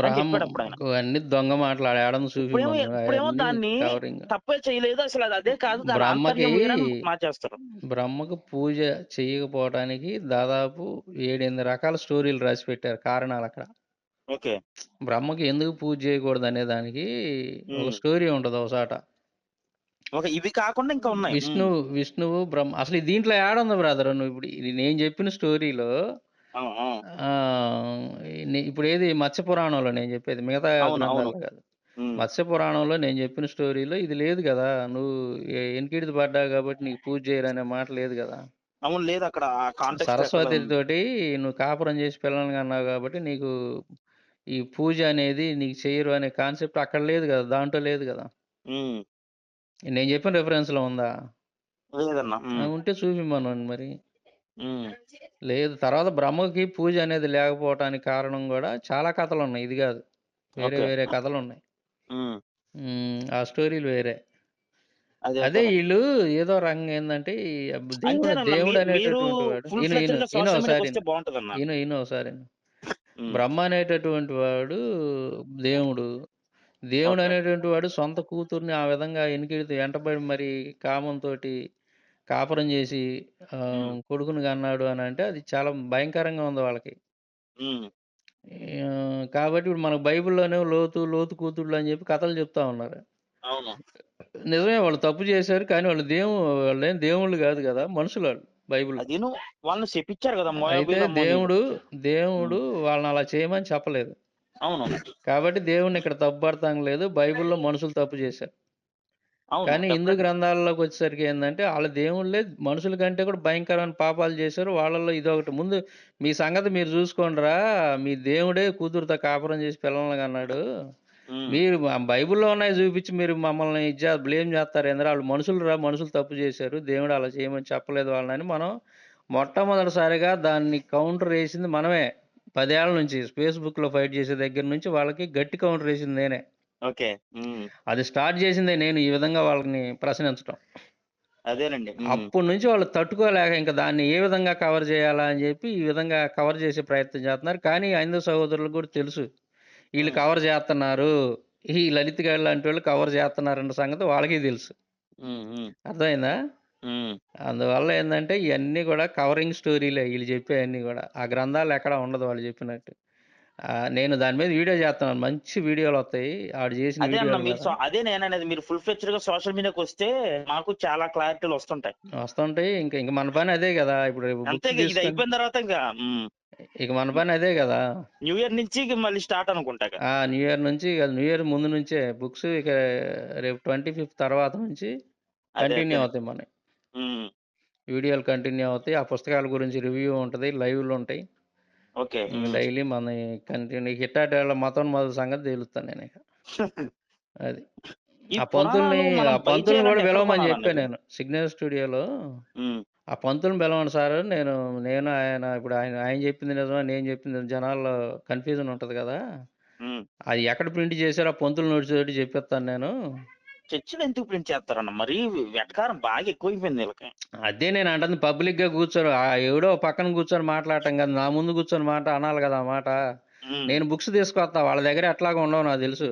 అని బ్రాహ్మ చెప్పాడప్పుడాయన. అన్నీ దొంగ మాటలు ఆడేడన్నా చూపిమను. ఇప్పుడేమో అయన్నీ దాన్ని కవరింగ్. తప్పే చేయలేదు. అసలు అది అదే కాదు. దాని బ్రహ్మకి ఆంతర్యం వేరని మార్చేస్తారు. బ్రహ్మకు పూజ చెయ్యకపోవటానికి దాదాపు 7, 8 రకాల స్టోరీలు రాసిపెట్టారు కారణాలక్కడ. ఓకే. బ్రహ్మకి ఎందుకు పూజ చేయకూడదనే దానికి ఒక హ్మ్. స్టోరీ ఉంటది ఒక చోట. ఓకే. ఇవి కాకుండా ఇంకా ఉన్నాయి. హ్మ్. విష్ణువు, అసలు దీంట్లో ఏడుంది బ్రదరు నువ్విప్పుడు ఇది నేను చెప్పిన స్టోరీలో ఆ! ఆ! ఆహ్, ఇప్పుడేది మత్స్య పురాణంలో నేను చెప్పేది. మిగతా అవును. అవును. గ్రంథాల్లో కాదు. హ్మ్. మత్స్య పురాణంలో నేను చెప్పిన స్టోరీలో ఇది లేదు గదా! నువ్వు ఎనికిడిది పడ్డావు కాబట్టి నీకు పూజ చేయరనే మాట లేదు గదా! అవును. లేదక్కడ ఆ కాంటెక్స్ట్ ఎక్కలేదు. సరస్వతితోటి నువ్వు కాపురం చేసి పిల్లల్ని కన్నావు కాబట్టి నీకు ఈ పూజ అనేది నీకు చెయ్యరు అనే కాన్సెప్ట్ అక్కడ లేదు గదా! దాంట్లో లేదు గదా! హ్మ్. నేను చెప్పిన రిఫరెన్స్‌లో ఉందా? లేదన్నా. ఉంటే చూపిమ్మనండి మరి. ఉమ్. లేదు. తర్వాత బ్రహ్మకి పూజ అనేది లేకపోవటానికి కారణం గూడా చాలా కథలున్నాయి. ఇది గాదు. వేరే ఓకే. వేరే కథలున్నాయి. ఉమ్. ఆ స్టోరీలు వేరే. అదే అదే కదండి. ఈళ్ళు ఏదో రకంగా ఏందంటే ఈ దేవుడు అంతేనన్నా దేవుడు మీరు అనేటటువంటి వాడు ఫుల్ ఇను ఇను ఫ్లెడ్జ్డ్ గా ఇను సోషల్ మీడియాకి ఒకసారి వస్తే బాగుంటదన్నా. ఇను ఒకసారి ఇను. ఉమ్. బ్రహ్మ అనేటటువంటి వాడు దేవుడు. దేవుడు ఓకే. అనేటువంటి వాడు సొంత కూతుర్ని ఆ విధంగా ఎంటబడి మరి కామంతోటి కాపురం చేసి ఉమ్. కొడుకుని కన్నాడు అని అంటే అది చాలా భయంకరంగా ఉంది వాళ్ళకి. ఉమ్. కాబట్టి ఇప్పుడు మనకు బైబిల్‌లోనేమో లోతు కూతుళ్ళు అని చెప్పి కథలు చెప్తా ఉన్నారు. అవును. నిజమే వాళ్ళు తప్పు చేశారు. కానీ వాళ్ళేం దేవుళ్ళు గాదు గదా! మనుషులాళ్ళు బైబిల్‌లో. అదీను వాళ్ళని శపిచ్చారు కదా! అయితే మోయాబీలమ్మని. దేవుడు హ్మ్. వాళ్ళని అలా చేయమని చెప్పలేదు. అవును. కాబట్టి దేవుడిని ఇక్కడ తప్పుపడతాం లేదు. బైబిల్‌లో మనుషులు తప్పు చేశారు. అవును. కానీ హిందూ డెఫినెట్‌గా. గ్రంథాల్లోకొచ్చేసరికి ఏందంటే, ఆళ్ళ దేవుళ్ళే మనుషుల కంటే కూడా భయంకరమైన పాపాలు చేశారు. వాళ్ళలో ఇదొకటి. ముందు మీ సంగతి మీరు చూసుకోండిరా! మీ దేవుడే కూతురుతో కాపురం చేసి పిల్లల్ని కన్నాడు. హ్మ్. మీరు బైబిల్‌లో ఉన్నయి చూపించి మీరు మమ్మల్ని బ్లేమ్ చేత్తారేందిరా? ఆళ్ళు మనుషులురా! మనుషులు తప్పు చేశారు. దేవుడు అలా చేయమని చెప్పలేదు వాళ్ళని మనం మొట్టమొదటిసారిగా దాన్ని కౌంటర్ ఏసింది మనమే. 10 ఏళ్ల నుంచి ఫేస్‌బుక్‌లో ఫైట్ చేసే దగ్గర నుంచి వాళ్ళకి గట్టి కౌంటర్ ఏసింది నేనే. ఓకే. హ్మ్. అది స్టార్ట్ చేసిందే నేను ఈ విధంగా వాళ్ళని ప్రశ్నించటం. అదేనండి. హ్మ్. అప్పటి నుంచి వాళ్ళు తట్టుకోలేక ఇంక దాన్ని ఏ విధంగా కవర్ చేయాలా అని చెప్పి ఈ విధంగా కవర్ చేసే ప్రయత్నం చేస్తున్నారు. కానీ హైందవ సహోదరులకు కూడా తెలుసు. ఈళ్ళు హ్మ్. కవర్ చేత్తన్నారు. ఈ లలిత్ గారు లాంటోళ్ళు కవర్ చేత్తన్నారన్న సంగతి వాళ్ళకి తెలుసు. హ్మ్. హ్మ్. అర్థమైందా? హ్మ్. అందువల్ల ఏందంటే ఇయన్నీ గూడా కవరింగ్ స్టోరీలే ఈళ్ళు చెప్పేయన్నీ గూడా. ఆ గ్రంథాల్లో ఎక్కడ ఉండదు వాళ్ళు చెప్పినట్టు. నేను దాని మీద వీడియో చేత్తన్నాను. మంచి వీడియోలొత్తాయి. ఆడు చేసిన అదే అన్న వీడియోల మీరు మీద. అదే నేననేది మీరు ఫుల్ ఫ్లెడ్జ్డ్ గా సోషల్ మీడియాకొస్తే మాకు చాలా క్లారిటీలొస్తుంటాయి. వస్తుంటాయి. ఇంక మన పని అదే గదా! ఇప్పుడు అంతే బుక్స్ ఇగ ఇది తీసుకొని అయిపోయిన తర్వాత ఇక మన పని అదే గదా! న్యూ ఇయర్ నుంచి ఇగ మళ్ళీ స్టార్ట్ అనుకుంటా ఇగ. న్యూ ఇయర్ నుంచి న్యూ ఇయర్ ముందు నుంచే బుక్స్ ఇక రేపు 25థ్ తర్వాత నుంచి కంటిన్యూ అదేనండి. అవుతాయి మనయి. హ్మ్. వీడియోలు కంటిన్యూ అవుతాయి. ఆ పుస్తకాల గురించి రివ్యూ ఉంటది. లైవ్‌లుంటాయి. ఓకే. ఇంక హ్మ్. డైలీ మనయి కంటిన్యూ ఇట్టాటోళ్ళ మతోన్మాదుల సంగతి తేలుత్తాను నేనిక. అది. ఈ ఆ పంతుల్ని పురాణాలు మనం ఆ బై పంతుల్ని చేయాలంటే గూడా ఎక్కడ పిలవమని కొనాలన్న జెప్పా ఇవి? నేను. సిగ్నల్ స్టూడియోలో హ్మ్. ఆ పంతుల్ని పిలవండి సారు. నేను ఆయన ఇప్పుడు ఆయన జెప్పింది నిజమా? నేను జెప్పింది నిజమా? జనాల్లో కన్‌ఫ్యూజన్ ఉంటది గదా! హ్మ్. అది ఎక్కడ ప్రింట్ జేశారో ఆ పంతులు నోట్స్ తోటి జెప్పిత్తాను నేను. చర్చిలో ఎందుకు ప్రింట్ చేస్తారన్న? మరీ వెటకారం బాగా ఎక్కువైపోయింది ఈళ్ళకి. అదే నేనంటుంది పబ్లిక్‌గా కూర్చొని ఎవడో పక్కన కూర్చొని మాట్లాడటం గాదు. నా ముందు కూర్చొని అనాలి గదా! ఆ మాట. హ్మ్. నేను బుక్స్ తీసుకొత్తా. వాళ్ళ దగ్గర ఎట్లాగో ఉండవు నాకు దెలుసు.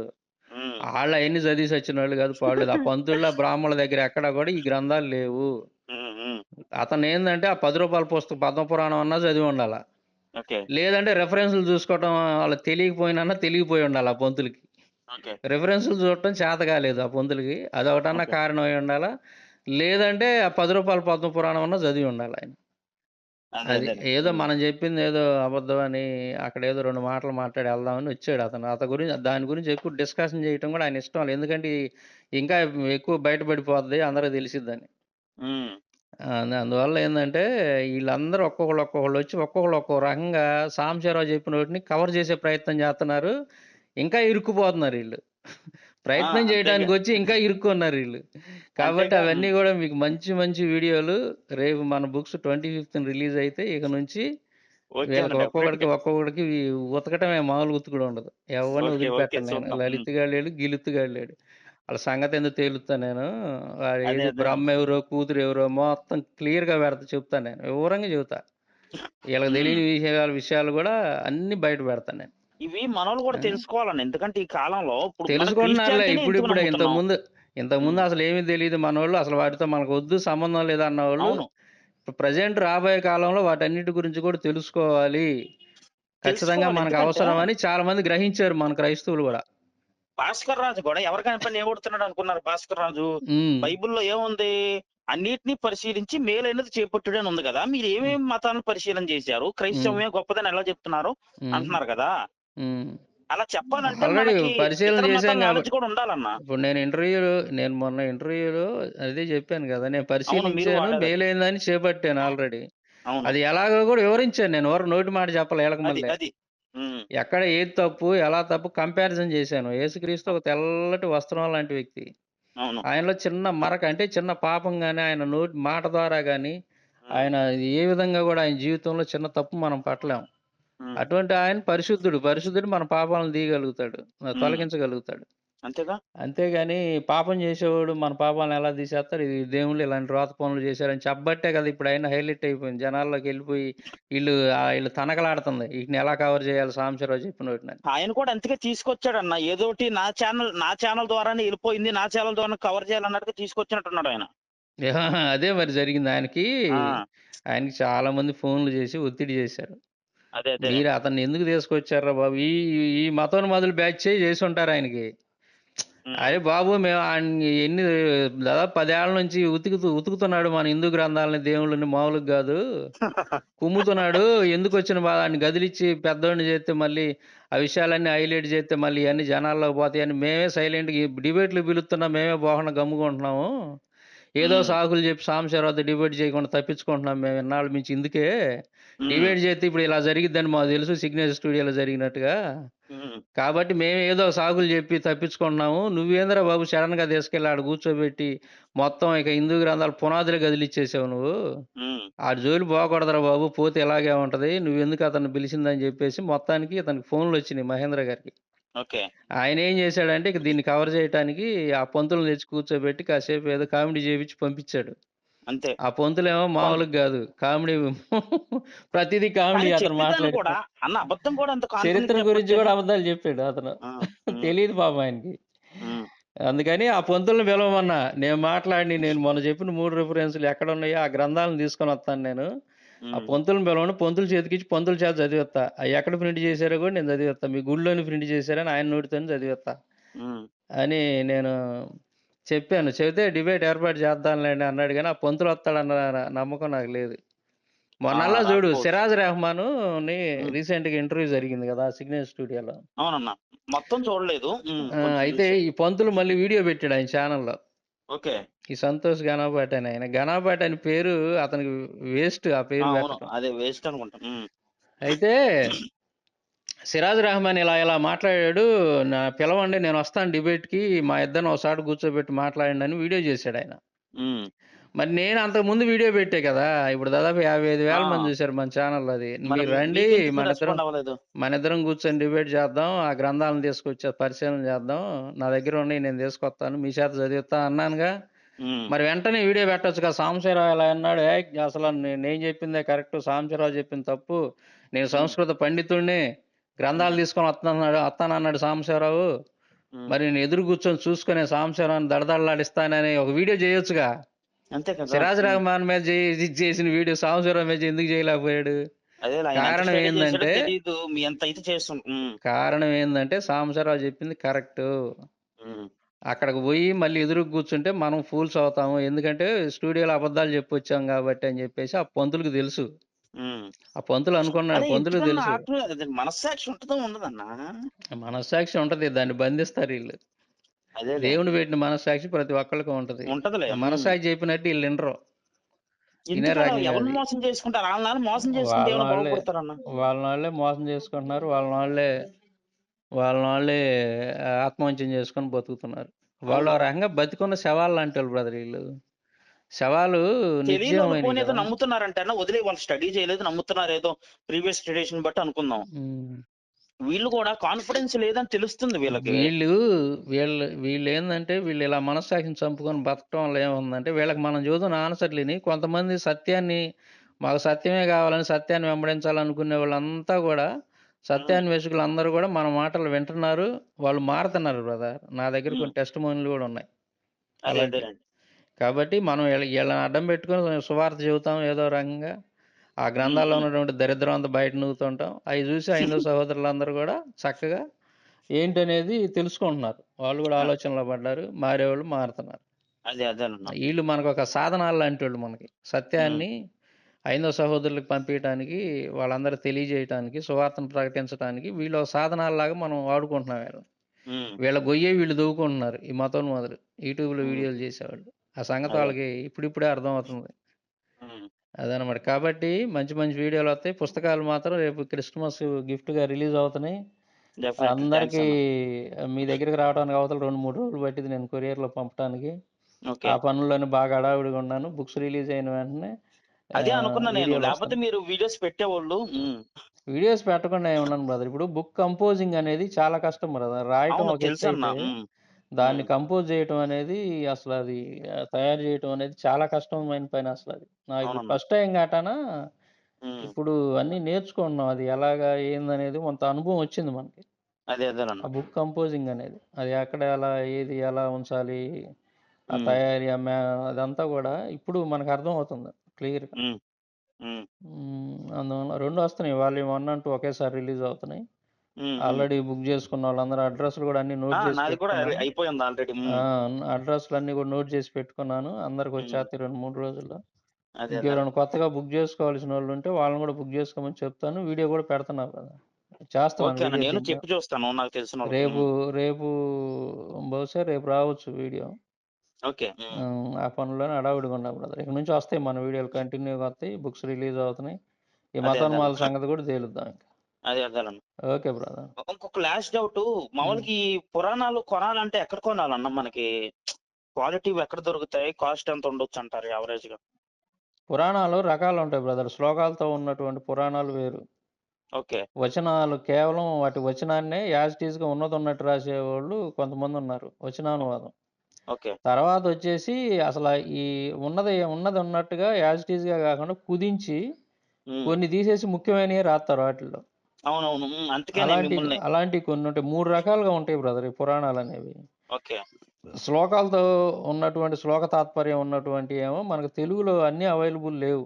హ్మ్. ఆళ్ళయన్నీ చదివి సచ్చినోళ్ళు గాదు, పాడులేదు. ఆ పంతుల్లో, బ్రాహ్మణుల దగ్గర ఎక్కడ గూడా ఈ గ్రంథాలు లేవు. హ్మ్. హ్మ్. అతనేందంటే ఆ రూ. 10 పుస్తకం పద్మపురాణం అన్నా చదివుండాల. ఓకే. లేదంటే రిఫరెన్స్‌లు చూసుకోవటం వాళ్ళకి తెలియకపోయినన్నా తెలిగిపోయి ఉండాలి ఆ పంతులకి. ఓకే. రిఫరెన్స్‌లు చూడటం చేత కాలేదు ఆ పంతులకి. అదొకటన్నా ఓకే. కారణం అయి ఉండాలా. లేదంటే ఆ రూ. 10 పద్మపురాణం అన్నా చదివి ఉండాలాయన. అది. అదేనండి. ఏదో హ్మ్. మనం జెప్పిందేదో అబద్ధమని, అక్కడేదో 2 మాటలు మాట్లాడి ఎళ్దామని ఒచ్చాడు అతను. దాని గురించి ఎక్కువ డిస్కషన్ జేయటం గూడా ఆయన ఇష్టం. ఎందుకంటే ఇంకా ఎక్కువ బయట పడిపోద్ది అందరికి తెలిసిద్దని. హ్మ్. అందువల్ల ఏందంటే ఈళ్ళందరూ ఒక్కొక్కళ్ళొచ్చి ఒక్కొక్కళ్ళు ఒక్కో రకంగా సాంబశివరావు చెప్పినోటిని కవర్ జేసే ప్రయత్నం జేత్తన్నారు. ఇంకా ఇరుక్కుపోతున్నారీళ్ళు. ఆ! ప్రయత్నం అంతేగా. జేయటానికొచ్చి ఇంకా ఇరుక్కున్నారీళ్ళు. కాబట్టి అంతేగా. అవన్నీ హ్మ్. గూడా మీకు మంచి మంచి వీడియోలు రేపు మన బుక్స్ 25థ్ రిలీజ్ అయితే ఇక నుంచి ఓకే వీళ్ళకి అన్న. డెఫినెట్‌గా. ఒక్కొక్కడికి ఉతకటమే మామూలు ఉతుకుడు ఉండదు. ఎవరిని ఓకే. ఓకే. వదిలిపెట్టను నేను. చూద్దాం. హ్మ్. లలిత్ గాడు లేడు, గిలిత్ గాడు లేడు. ఆళ్ళ సంగతేందో తేలుత్తా నేను. వాడు ఏది అదేనండి. బ్రహ్మ ఎవరో, కూతురు ఎవరో మొత్తం క్లియర్‌గా చెప్తా నేను. వివరంగా చెబుతా. ఈళ్ళకి హ్మ్. తెలియని విషయాలు గూడా అన్నీ బయట పెడతా నేను. ఇవి మనోళ్ళు కూడా ఆ! తెలుసుకోవాలన్న. ఎందుకంటే ఈ కాలంలో ఇప్పుడు మన తెలుసుకుంటున్నారులే క్రిస్టియానిటీనే ఇంతకు ఇప్పుడిప్పుడే. నమ్ముతున్నాం. ఇంతకుముందు హ్మ్. అసలేమి తెలీదు మనోళ్ళు. అసలు వాటితో మనకొద్దు, సంబంధం లేదన్నోళ్ళు అవును. ఇప్పుడు ప్రెజెంట్ రాబోయే కాలంలో వాటన్నిటి గురించి కూడా తెలుసుకోవాలి. ఖచ్చితంగా తెలుసుకోవాలి. మనకు ఎందుకంటే అవసరమని చాలా మంది గ్రహించారు మన క్రైస్తవులు గూడా. భాస్కర్ రాజు కూడా ఎవరు కనపడిన ఏవడుతున్నాడు అనుకున్నారు భాస్కర్ రాజు. హ్మ్. బైబిల్‌లో ఏముంది? అన్నిటిని పరిశీలించి మేలైనది చేపట్టుడు అని ఉంది గదా! మీరు హ్మ్. ఏమేమి మతాలను పరిశీలన చేశారు? హ్మ్. క్రైస్తవమే గొప్పదని ఎలా చెప్తున్నారు? హ్మ్. అంటున్నారు గదా! హ్మ్. అలా చెప్పాలంటే ఆల్రెడీ మనకి పరిశీలన ఇతర చేశాం మతాల గాబట్టి నాలెడ్జ్ కూడా ఉండాలన్న. ఇప్పుడు నేను మొన్న ఇంటర్వ్యూలో అదే జెప్పాను గదా! నేను అవును. మీరు పరిశీలించాను. వాడారది. మేలైందని చేపట్టాను ఆల్రెడీ. అవును. అది ఎలాగో గూడా వివరించాను నేను. నోటి మాట చెప్పలే ఈళ్ళకి అది. మళ్ళీ. అది. హ్మ్. ఎక్కడ ఏది తప్పు, ఎలా తప్పు కంపారిజన్ చేశాను. యేసుక్రీస్తు ఒక తెల్లటి వస్త్రం లాంటి వ్యక్తి. అవును. ఆయనలో చిన్న మరక అంటే చిన్న పాపం గాని, ఆయన నోటి మాట ద్వారా గాని, హ్మ్. ఆయన ఏ విధంగా గూడా ఆయన జీవితంలో చిన్న తప్పు మనం పట్టలేం. హ్మ్. అటువంటి ఆయన పరిశుద్ధుడు. పరిశుద్ధుడు మన పాపాలను తీయగలుగుతాడు. హ్మ్. తొలగించగలుగుతాడు. అంతేగా? అంతేగాని పాపం చేసేవాడు మన పాపాలను ఎలా తీసేస్తాడు? ఇది దేవుళ్ళు ఇలాంటి రోత పనులు చేశారని చెప్పబట్టే కదా! ఇప్పుడు అయన్నీ హైలైట్ అయిపోయింది. జనాల్లోకెళ్ళిపోయి ఈళ్ళు తనకలాడుతుంది. ఈటిని ఎలా కవర్ చేయాలి సాంబశివరావు చెప్పినోటినని. ఆయన కూడా అందుకే తీసుకొచ్చాడన్న. ఏదోటి నా ఛానల్ ద్వారానే ఎళ్ళిపోయింది. నా ఛానల్ ద్వారా కవర్ చేయాలన్నట్టుగా తీసుకొచ్చినట్టున్నాడు ఆయన. అదే మరి జరిగింది. ఆ! ఆయనకి చాలా మంది ఫోన్‌లు చేసి ఒత్తిడి చేశారు. అదే. మీరు అతన్ని ఎందుకు తీసుకొచ్చార్రా బాబు! ఈ ఈ మతోన్మాదుల బ్యాచే చేసుంటారు ఆయనకి. హ్మ్. అరే బాబు! మేము ఆడిని దాదాపు 10 ఏళ్ల నుంచి ఉతుకుతున్నాడు మన హిందూ గ్రంథాలని, దేవుళ్ళని మామూలుగా గాదు. కుమ్ముతున్నాడు. ఎందుకొచ్చిన బాధ ఆడిని గదిలిచ్చి పెద్దోడిని జేత్తే మళ్ళీ ఆ విషయాలన్నీ హైలైట్ జేత్తే మళ్ళీ ఇయన్నీ జనాల్లోకి పోతాయని మేమే సైలెంట్‌గా డిబేట్‌లకి పిలుస్తున్నా మేమే పోకుండా గమ్ముగుంటున్నాము. ఏదో హ్మ్. సాకులు జెప్పి సాంబశివరావుతో డిబేట్ చేయకుండా తప్పించుకుంటున్నాం మేము ఇన్నాళ్ళ నుంచి ఇందుకే. హ్మ్. డిబేట్ జేత్తే ఇప్పుడు ఇలా జరిగిద్దని మాకు తెలుసు సిగ్నేచర్ స్టూడియోలో జరిగినట్టుగా. హ్మ్. కాబట్టి మేము ఏదో సాకులు జెప్పి తప్పించుకుంటున్నాము. నువ్వేందిరా బాబు సడెన్‌గా తీసుకెళ్ళి ఆడ కూర్చోబెట్టి మొత్తం ఇక హిందూ గ్రంథాల పునాదులే కదిలిచ్చేసావు నువ్వు. హ్మ్. ఆడి జోలికి పోకూడదురా బాబు! పోతే ఇలాగే ఉంటది. నువ్వెందుకు అతన్ని పిలిచిందని జెప్పేసి మొత్తానికి ఇతనికి ఫోన్‌లొచ్చినియి మహేంద్ర గారికి. ఓకే. ఆయనేం జేశాడంటే ఇక దీన్ని కవర్ జేయటానికి ఆ పంతుల్ని తెచ్చి కూర్చోబెట్టి కాసేపు ఏదో కామెడీ జేపిచ్చి పంపిచ్చాడు. అంతే. ఆ పంతులేమో కొన్ మామూలుగా గాదు. కామెడీ ప్రతీదీ కామెడీ కానీ అతను చెప్పేదాన్ని మాట్లాడేది. కూడా అబద్ధం కూడా అంత చరిత్ర కాన్ఫిడెంట్‌గా గురించి చెప్పొచ్చండి. గూడా అబద్ధాలు జెప్పాడు అతను. ఆ! హ్మ్. తెలీదు పాపం ఆయనకి. హ్మ్. అందుకని ఆ పంతుల్ని పిలవమన్నా. నేను మొన్న చెప్పిన 3 రిఫరెన్స్‌లు ఎక్కడున్నాయో ఆ గ్రంథాలను తీసుకొనొత్తాను నేను. ఆ హ్మ్. పంతుల్ని పిలవండి. పంతులు చేతికిచ్చి పంతులు చేత చదివిత్తా. అయి ఎక్కడ ప్రింట్ చేశారో గూడా నేను చదివిత్తా. మీ గుడిలోనే ప్రింట్ చేశారని ఆయన నోటితోనే చదివిత్తా హ్మ్. అని నేను చెప్పాను. చెబితే డిబేట్ ఏర్పాటు చేద్దాంలేండి అన్నాడు గానీ, ఆ పంతులొత్తాడన్న నమ్మకం నాకు లేదు. ఆ! మొన్నల్లా చూడు రాకపోవచ్చు. 'సిరాజ్ రెహమాన్‌ని' హ్మ్. రీసెంట్‌గా ఇంటర్వ్యూ జరిగింది గదా! సిగ్నేచర్ స్టూడియోలో. అవునన్నా. మొత్తం చూడలేదు. కొంచెం అయితే చూసా. ఈ పంతులు మళ్ళీ వీడియో పెట్టాడు ఆయన ఛానెల్‌లో. ఓకే. ఈ సంతోష్ ఘనాపాటి అని ఆయన. ఘనాపాటి అని పేరు అతనికి వేస్ట్ ఆ ఆ! పేరు అవును. పెట్టటం. అదే వేస్ట్ అనుకుంటా. అయితే 'సిరాజ్ రెహమాన్' ఇలా మాట్లాడాడు. పిలవండి నేనొస్తాను డిబేట్‌కి. మా ఇద్దరిని ఒక చోట కూర్చోబెట్టి మాట్లాడండి అని వీడియో చేశాడాయన. హ్మ్. మరి నేను అంతకుముందు వీడియో పెట్టా కదా! ఇప్పుడు దాదాపు 55,000 మంది ఆ! చూసారు మన ఛానెల్‌లో అది. మరి మీరు రండి మీకెందుకు మనిద్దరం రెస్పాండ్ అవ్వలేదు? మనిద్దరం కూర్చొని డిబేట్ చేద్దాం. ఆ గ్రంథాలను తీసుకొచ్చి పరిశీలన చేద్దాం. నా దగ్గర ఉన్నయి నేను తీసుకొత్తాను. మీ చేత చదివిత్తా అన్నానుగా. హ్మ్. మరి వెంటనే వీడియో పెట్టొచ్చుగా. సాంబశివరావు ఇలా అన్నాడు. అసల నేను చెప్పిందే కరెక్టు. సాంబశివరావు చెప్పింది తప్పు. నేను హ్మ్. సంస్కృత పండితుడిని. గ్రంథాలు హ్మ్. తీసుకొని వత్తానన్నాడు సాంబశివరావు. హ్మ్. మరి నేను ఎదురు కూర్చొని చూసుకొని సాంబశివరావుని దడదడలాడిస్తానని ఒక వీడియో చేయొచ్చుగా. అంతే కదా! సిరాజ్ రెహమాన్ మీద ఇది చేసిన వీడియో సాంబశివరావు మీద ఎందుకు చేయలేకపోయాడు? అదేలే ఆయన ఎంత కారణం స్టడీ చేసాడో ఏందంటే, తెలీదు. మీ అంత అయితే కారణం ఏందంటే సాంబశివరావు చెప్పింది కరెక్టు. హ్మ్. అక్కడికి పోయి మళ్ళీ ఎదురుగా కూర్చుంటే మనం ఫూల్స్ అవుతాము. ఎందుకంటే స్టూడియోలో అబద్ధాలు చెప్పొచ్చాం కాబట్టి అని చెప్పేసి ఆ పంతులుకి తెలుసు. హ్మ్. ఆ పంతులు అనుకున్నాడు. అరే! పంతులుకి ఎందుకన్నా తెలుసు. అదే మనస్సాక్షి ఉంటదో ఉండదన్నా? మనస్సాక్షి ఉంటది. దాన్ని బంధిస్తారీళ్ళు. అదేలే. దేవుడు పెట్టిన మనస్సాక్షి ప్రతి ఒక్కళ్ళకి ఉంటది. ఉంటదిలే. ఆ మనస్సాక్షి చెప్పినట్టు ఈళ్ళినరు. ఇనే ఎందుకలా రకం ఎవరిని కాదు. మోసం చేసుకుంటారు? ఆళ్ళని మోసం చేసుకుంటే ఏమైనా వాళ్ళనాళ్ళే బాగుపడతారన్నా? వాళ్ళనాళ్ళే మోసం చేసుకుంటున్నారు. వాళ్ళనాళ్ళే ఆత్మహత్యం చేసుకొని బతుకుతున్నారు. వాళ్ళు అవును. ఆ రకంగా బతికున్న శవాల్లాంటోళ్ళు బ్రదర్ ఈళ్ళు. శవాలు తెలియనోళ్ళు నిర్జీవమైనయి పోనీ ఏదో గదా! నమ్ముతున్నారంటే వదిలేయి వాళ్ళు స్టడీ చేయలేదు నమ్ముతున్నారు ఏదో ప్రీవియస్ ట్రెడిషన్ బట్టి అనుకుందాం. హ్మ్. వీళ్ళు కూడా కాన్ఫిడెన్స్ లేదని తెలుస్తుంది వీళ్ళకి. వీళ్ళు వీళ్ళేందంటే వీళ్ళిలా మనస్సాక్షిని చంపుకొని బతకటం వల్ల ఏముందంటే, వీళ్ళకి మనం చెబుతున్న ఆన్సర్‌లిని కొంతమంది మాకు సత్యమే కావాలని, సత్యాన్ని వెంబడించాలనుకునే వాళ్ళంతా గూడా, హ్మ్. సత్యాన్వేషకులందరూ గూడా మన మాటలు వింటున్నారు. వాళ్ళు మారుతున్నారు బ్రదర్. నా దగ్గర హ్మ్. కొన్ని టెస్టిమోనీలు గూడా ఉన్నాయి అలాంటియి. అదేలెండి. కాబట్టి మనం ఈళ్ళని అడ్డం పెట్టుకొని సువార్త చెబుతాం ఏదో రకంగా. ఆ గ్రంథాల్లో హ్మ్. ఉన్నటువంటి దరిద్రం అంతా బయట నూగుతుంటాం. అయి చూసి హైందవ సహోదరులందరూ గూడా చక్కగా ఏంటనేది తెలుసుకుంటున్నారు. వాళ్ళు గూడా ఆ! ఆలోచనలో పడ్డారు. మారేవాళ్ళు మారుతున్నారు. అదేనన్నా. ఈళ్ళు మనకొక సాధనాల్లాంటోళ్ళు మనకి. హ్మ్. సత్యాన్ని హైందవ సహోదరులకు పంపియటానికి, వాళ్ళందరికి తెలియజేయటానికి, సువార్తను ప్రకటించటానికి వీళ్ళొక సాధనాల్లాగా మనం వాడుకుంటున్నాం వీళ్ళని. హ్మ్. వీళ్ళ గొయ్యే వీళ్ళు దవ్వుకుంటున్నారు. ఈ మతోన్మాదులు. యూట్యూబ్‌లో హ్మ్. వీడియోలు చేసేవాళ్ళు. ఆ సంగతి అదే. వాళ్ళకి ఇప్పుడిప్పుడే అర్థమవుతుంది. హ్మ్. అదనమాట. కాబట్టి మంచి మంచి వీడియోలొత్తాయి. పుస్తకాలు మాత్రం రేపు క్రిస్టమస్ గిఫ్ట్‌గా రిలీజ్ అవుతున్నాయి. డెఫినెట్లీ. థాంక్స్ అందరికీ అన్న. మీ దగ్గరికి రావడానికి అవతల 2, 3 రోజులు పట్టింది నేను కొరియర్‌లో పంపటానికి. ఓకే. ఆ పనుల్లోనే బాగా హడావిడిగా ఉన్నాను. బుక్స్ రిలీజ్ అయిన వెంటనే అదే అనుకున్నా నేను. లేపోతే వీడియోలొస్తున్నాయి. మీరు వీడియోస్ పెట్టేవోళ్ళు. వీడియోస్ పెట్టకుండా ఏమున్నాను బ్రదర్. ఇప్పుడు బుక్ కంపోజింగ్ అనేది చాలా కష్టం బ్రదర్. రాయటం అవును. ఒక తెలుసన్న. ఎత్తైతే, దాన్ని హ్మ్. కంపోజ్ చేయటం అనేది అసలది తయారు చేయటం అనేది చాలా కష్టమైన పని అసలది. నాకిప్పుడు అవునన్న. ఫస్ట్ టైమ్ గాటానా హ్మ్. ఇప్పుడు అన్నీ నేర్చుకుంటున్నాం. అది ఎలాగా ఏందనేది కొంత అనుభవం వచ్చింది మనకి. అదేనన్న. ఆ బుక్ కంపోజింగ్ అనేది. అది ఎక్కడ ఎలా, ఏది ఎలా ఉంచాలి, ఆ హ్మ్. తయారీ, అదంతా గూడా ఇప్పుడు మనకర్థమవుతుంది క్లియర్‌గా. హ్మ్. హ్మ్. అందువల్ల 2 వస్తున్నాయి. వాల్యూమ్ 1 అండ్ 2 ఒకేసారి రిలీజ్ అవుతున్నాయి. హ్మ్. హ్మ్. ఆల్రెడీ బుక్ జేసుకున్న వాళ్ళందరూ అడ్రెస్‌లు గూడా అన్నీ నోట్ జేసి నాది కూడా పెట్టుకున్నాను. అయిపోయింది ఆల్రెడీ. ఆ! అడ్రెస్‌లన్నీ గూడా నోట్ జేసి పెట్టుకున్నాను. హ్మ్. అందరికొచ్చేత్తాయి 2, 3 రోజుల్లో. అదేలన్న. ఇంకెవరైనా కొత్తగా బుక్ జేసుకోవాల్సినోళ్ళుంటే వాళ్ళని గూడా బుక్ జేసుకోమని చెప్తాను. వీడియో గూడా పెడుతున్నా బ్రదర్. చేస్తున్నాను ఓకే అన్న. వీడియో నేను దీంట్లో. చెప్పి చూస్తాను నాకు తెలిసినోళ్ళకి. రేపు రేపు బహుశా రేపు రావచ్చు వీడియో. ఓకే. హ్మ్. ఆ పనుల్లోనే హడావిడిగా ఉన్నా బ్రదర్. ఇక నుంచి వస్తాయి మన వీడియోలు కంటిన్యూ‌గా వస్తాయి. బుక్స్ రిలీజ్ అవుతున్నాయి. ఈ అదేలన్న. మతోన్మాదుల సంగతి గూడా తేలుద్దాం ఇంక. అదేలన్న. Okay brother. ఇంకొక లాస్ట్ డౌటు. హ్మ్. మామూలుగా ఈ పురాణాలు కొనాలంటే ఎక్కడ కొనాలన్న మనకి? క్వాలిటీవి ఎక్కడ దొరుకుతాయి? కాస్ట్ ఎంత ఉండొచ్చంటారు యావరేజ్‌గా? పురాణాలు రకాలుంటాయి బ్రదర్. శ్లోకాలతో ఉన్నటువంటి పురాణాలు వేరు. ఓకే. వచనాలు కేవలం వాటి వచనాన్నే యాజ్ ఇట్ ఈజ్‌గా ఉన్నదున్నట్టు రాసేవాళ్ళు కొంతమందున్నారు. వచనానువాదం. ఓకే. తర్వాతొచ్చేసి అసల ఈ ఉన్నది ఉన్నట్టుగా యాజ్ ఇట్ ఈజ్‌గా కాకుండా కుదించి హ్మ్. కొన్ని తీసేసి ముఖ్యమైనయే రాత్తారు ఆటిల్లో. అవునవును. అందుకే నేను మిమ్మల్ని అలాంటియి కొన్నుంటాయి. 3 రకాలుగా ఉంటాయి బ్రదర్ ఈ పురాణాలనేవి. ఓకే. శ్లోకాలతో ఉన్నటువంటి శ్లోక తాత్పర్యం ఉన్నటువంటియేమో మనకు తెలుగులో అన్నీ అవైలబుల్ లేవు.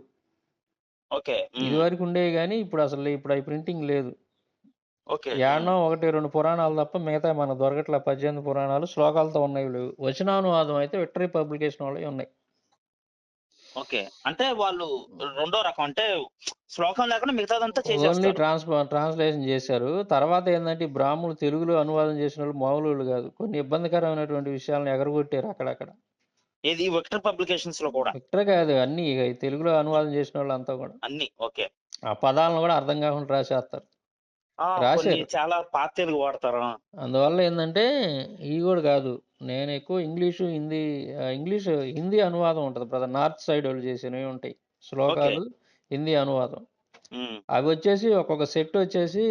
ఓకే. ఇదివరకు ఉండేవి గానీ ఇప్పుడు అయి ప్రింటింగ్ లేదు. ఓకే. యాడనో 1, 2 పురాణాలు తప్ప మిగతాయి మనకు దొరకట్లే. 18 పురాణాలు శ్లోకాలతో ఉన్నవి లేవు. వచనానువాదం అయితే విక్టరీ పబ్లికేషన్ వాళ్ళయి ఉన్నాయి. ఓకే. అంటే వాళ్ళు రెండో రకం. అంటే శ్లోకం లేకుండా మిగతాదంతా ఓన్లీ చేసేస్తారు. ట్రాన్స్‌లేషన్ జేశారు. తర్వాత ఏందంటే ఈ బ్రాహ్మణులు తెలుగులో అనువాదం చేసినోళ్ళు మామూలోళ్ళు గాదు. కొన్ని ఇబ్బందికరమైనటువంటి విషయాలను ఎగరగొట్టారు అక్కడక్కడ. ఏది విక్టర్ పబ్లికేషన్స్‌లో కూడా. విక్టరే కాదు అన్నీ ఇగ ఈ తెలుగులో అనువాదం చేసినోళ్ళంతా గూడా. అన్నీ. ఓకే. ఆ పదాలను గూడా అర్థం కాకుండా రాసేత్తారు. కొన్ని రాశారు. చాలా పాత తెలుగు వాడతారు. అందువల్ల ఏందంటే ఇయి గూడా గాదు. నేను ఎక్కువ హిందీ అనువాదం ఉంటది బ్రదర్. నార్త్ సైడోళ్ళు చేసినవి ఉంటాయి. ఓకే. శ్లోకాలు హిందీ అనువాదం. హ్మ్. అవొచ్చేసి ఒక్కొక్క సెట్టొచ్చేసి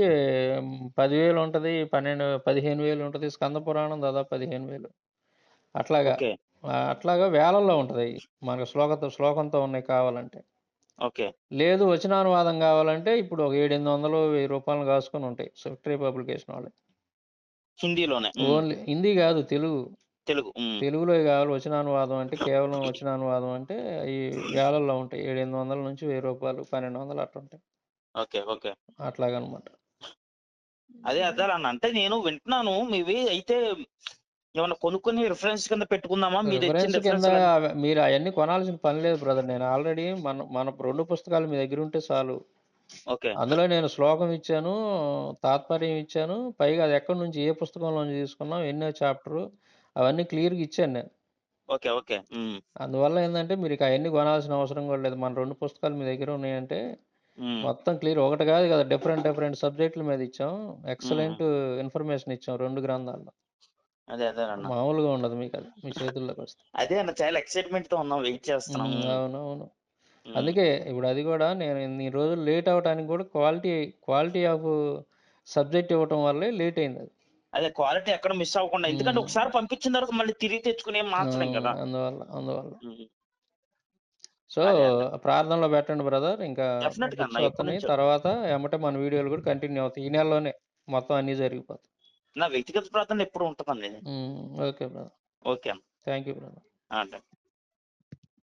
10,000 ఉంటది. 15,000 ఉంటది. స్కంద పురాణం దాదాపు 15,000 అట్లాగా. ఓకే. అట్లాగా వేలల్లో ఉంటదయి. మనకు శ్లోకంతో ఉన్నయి కావాలంటే. ఓకే. లేదు వచనానువాదం గావాలంటే ఇప్పుడు ఒక 700, 1000 కాసుకొని ఉంటాయి. విక్టరీ పబ్లికేషన్ వాళ్ళయి. హిందీలోనే. ఓన్లీ హిందీ గాదు తెలుగు. తెలుగు. తెలుగులోయి గావాలి వచనానువాదం అంటే కేవలం వచనానువాదం అంటే అయి వేలల్లో ఉంటాయి. 700 నుంచి రూ. 1000, 1200 అట్లుంటాయి. ఓకే. ఓకే. అట్లాగనమాట. అదేలన్న. అంటే నేను వింటున్నాను మీవి. అయితే ఏమన్నా కొనుక్కొని రిఫరెన్స్ కింద పెట్టుకుందామా? మీరిచ్చిన రిఫరెన్స్ కింద రిఫరెన్స్‌లన్నీ? మీరు అయన్నీ కొనాల్సిన పని లేదు బ్రదర్. నేను ఆల్రెడీ మన 2 పుస్తకాలు మీ దగ్గరుంటే చాలు. ఓకే. అందులో నేను శ్లోకం ఇచ్చాను, తాత్పర్యం ఇచ్చాను. పైగా అది ఎక్కడి నుంచి ఏ పుస్తకంలో నుంచి తీసుకున్నాం, ఎన్నో చాప్టరు అవన్నీ క్లియర్‌గా ఇచ్చాను నేను. ఓకే. ఓకే. అందువల్ల ఏందంటే మీరిక అయన్నీ కొనాల్సిన అవసరం కూడా లేదు. మన 2 పుస్తకాలు మీ దగ్గర ఉన్నాయంటే హ్మ్. మొత్తం క్లియర్ ఒకటి కాదు కదా! డిఫరెంట్ సబ్జెక్టుల మీద ఇచ్చాం. హ్మ్. ఎక్సలెంట్ ఇన్ఫర్మేషన్ ఇచ్చాం 2 గ్రంథాల్లో. అదేలన్న. మామూలుగా ఉండదు మీకది. మీ చేతుల్లోకొస్తే. అదే అన్న చాలా ఎక్సైట్‌మెంట్‌తో ఉన్నాం. వెయిట్ చేస్తున్నాం. అవునవును. హ్మ్. అందుకే ఇప్పుడు అది గూడా నేను ఇన్ని రోజులు లేట్ అవ్వటానికి గూడా క్వాలిటీ ఆఫ్ సబ్జెక్ట్ ఇవ్వటం వల్లే లేట్ అయిందది. అదే క్వాలిటీ ఎక్కడ మిస్ అవ్వకుండా. ఎందుకంటే హ్మ్. ఒకసారి పంపించిన తర్వాత మళ్ళీ తిరిగి తెచ్చుకొని ఏం మార్చలేం కదా! అందువల్ల. హ్మ్. సో, అదే అదే. ప్రార్థనలో పెట్టండి బ్రదర్. ఇంకా డెఫినెట్‌గా బుక్స్ అన్న. వస్తున్నాయి. ఎప్పటినుంచో. తర్వాత ఎమ్మటే మన వీడియోలు గూడా కంటిన్యూ అవుతాయి. ఈ నెలలోనే మొత్తం అన్నీ జరిగిపోతాయి. నా వ్యక్తిగత ప్రార్థన ఎప్పుడు ఉంటదండి. Okay brother. ఓకే అన్న. Thank you brother. అంటే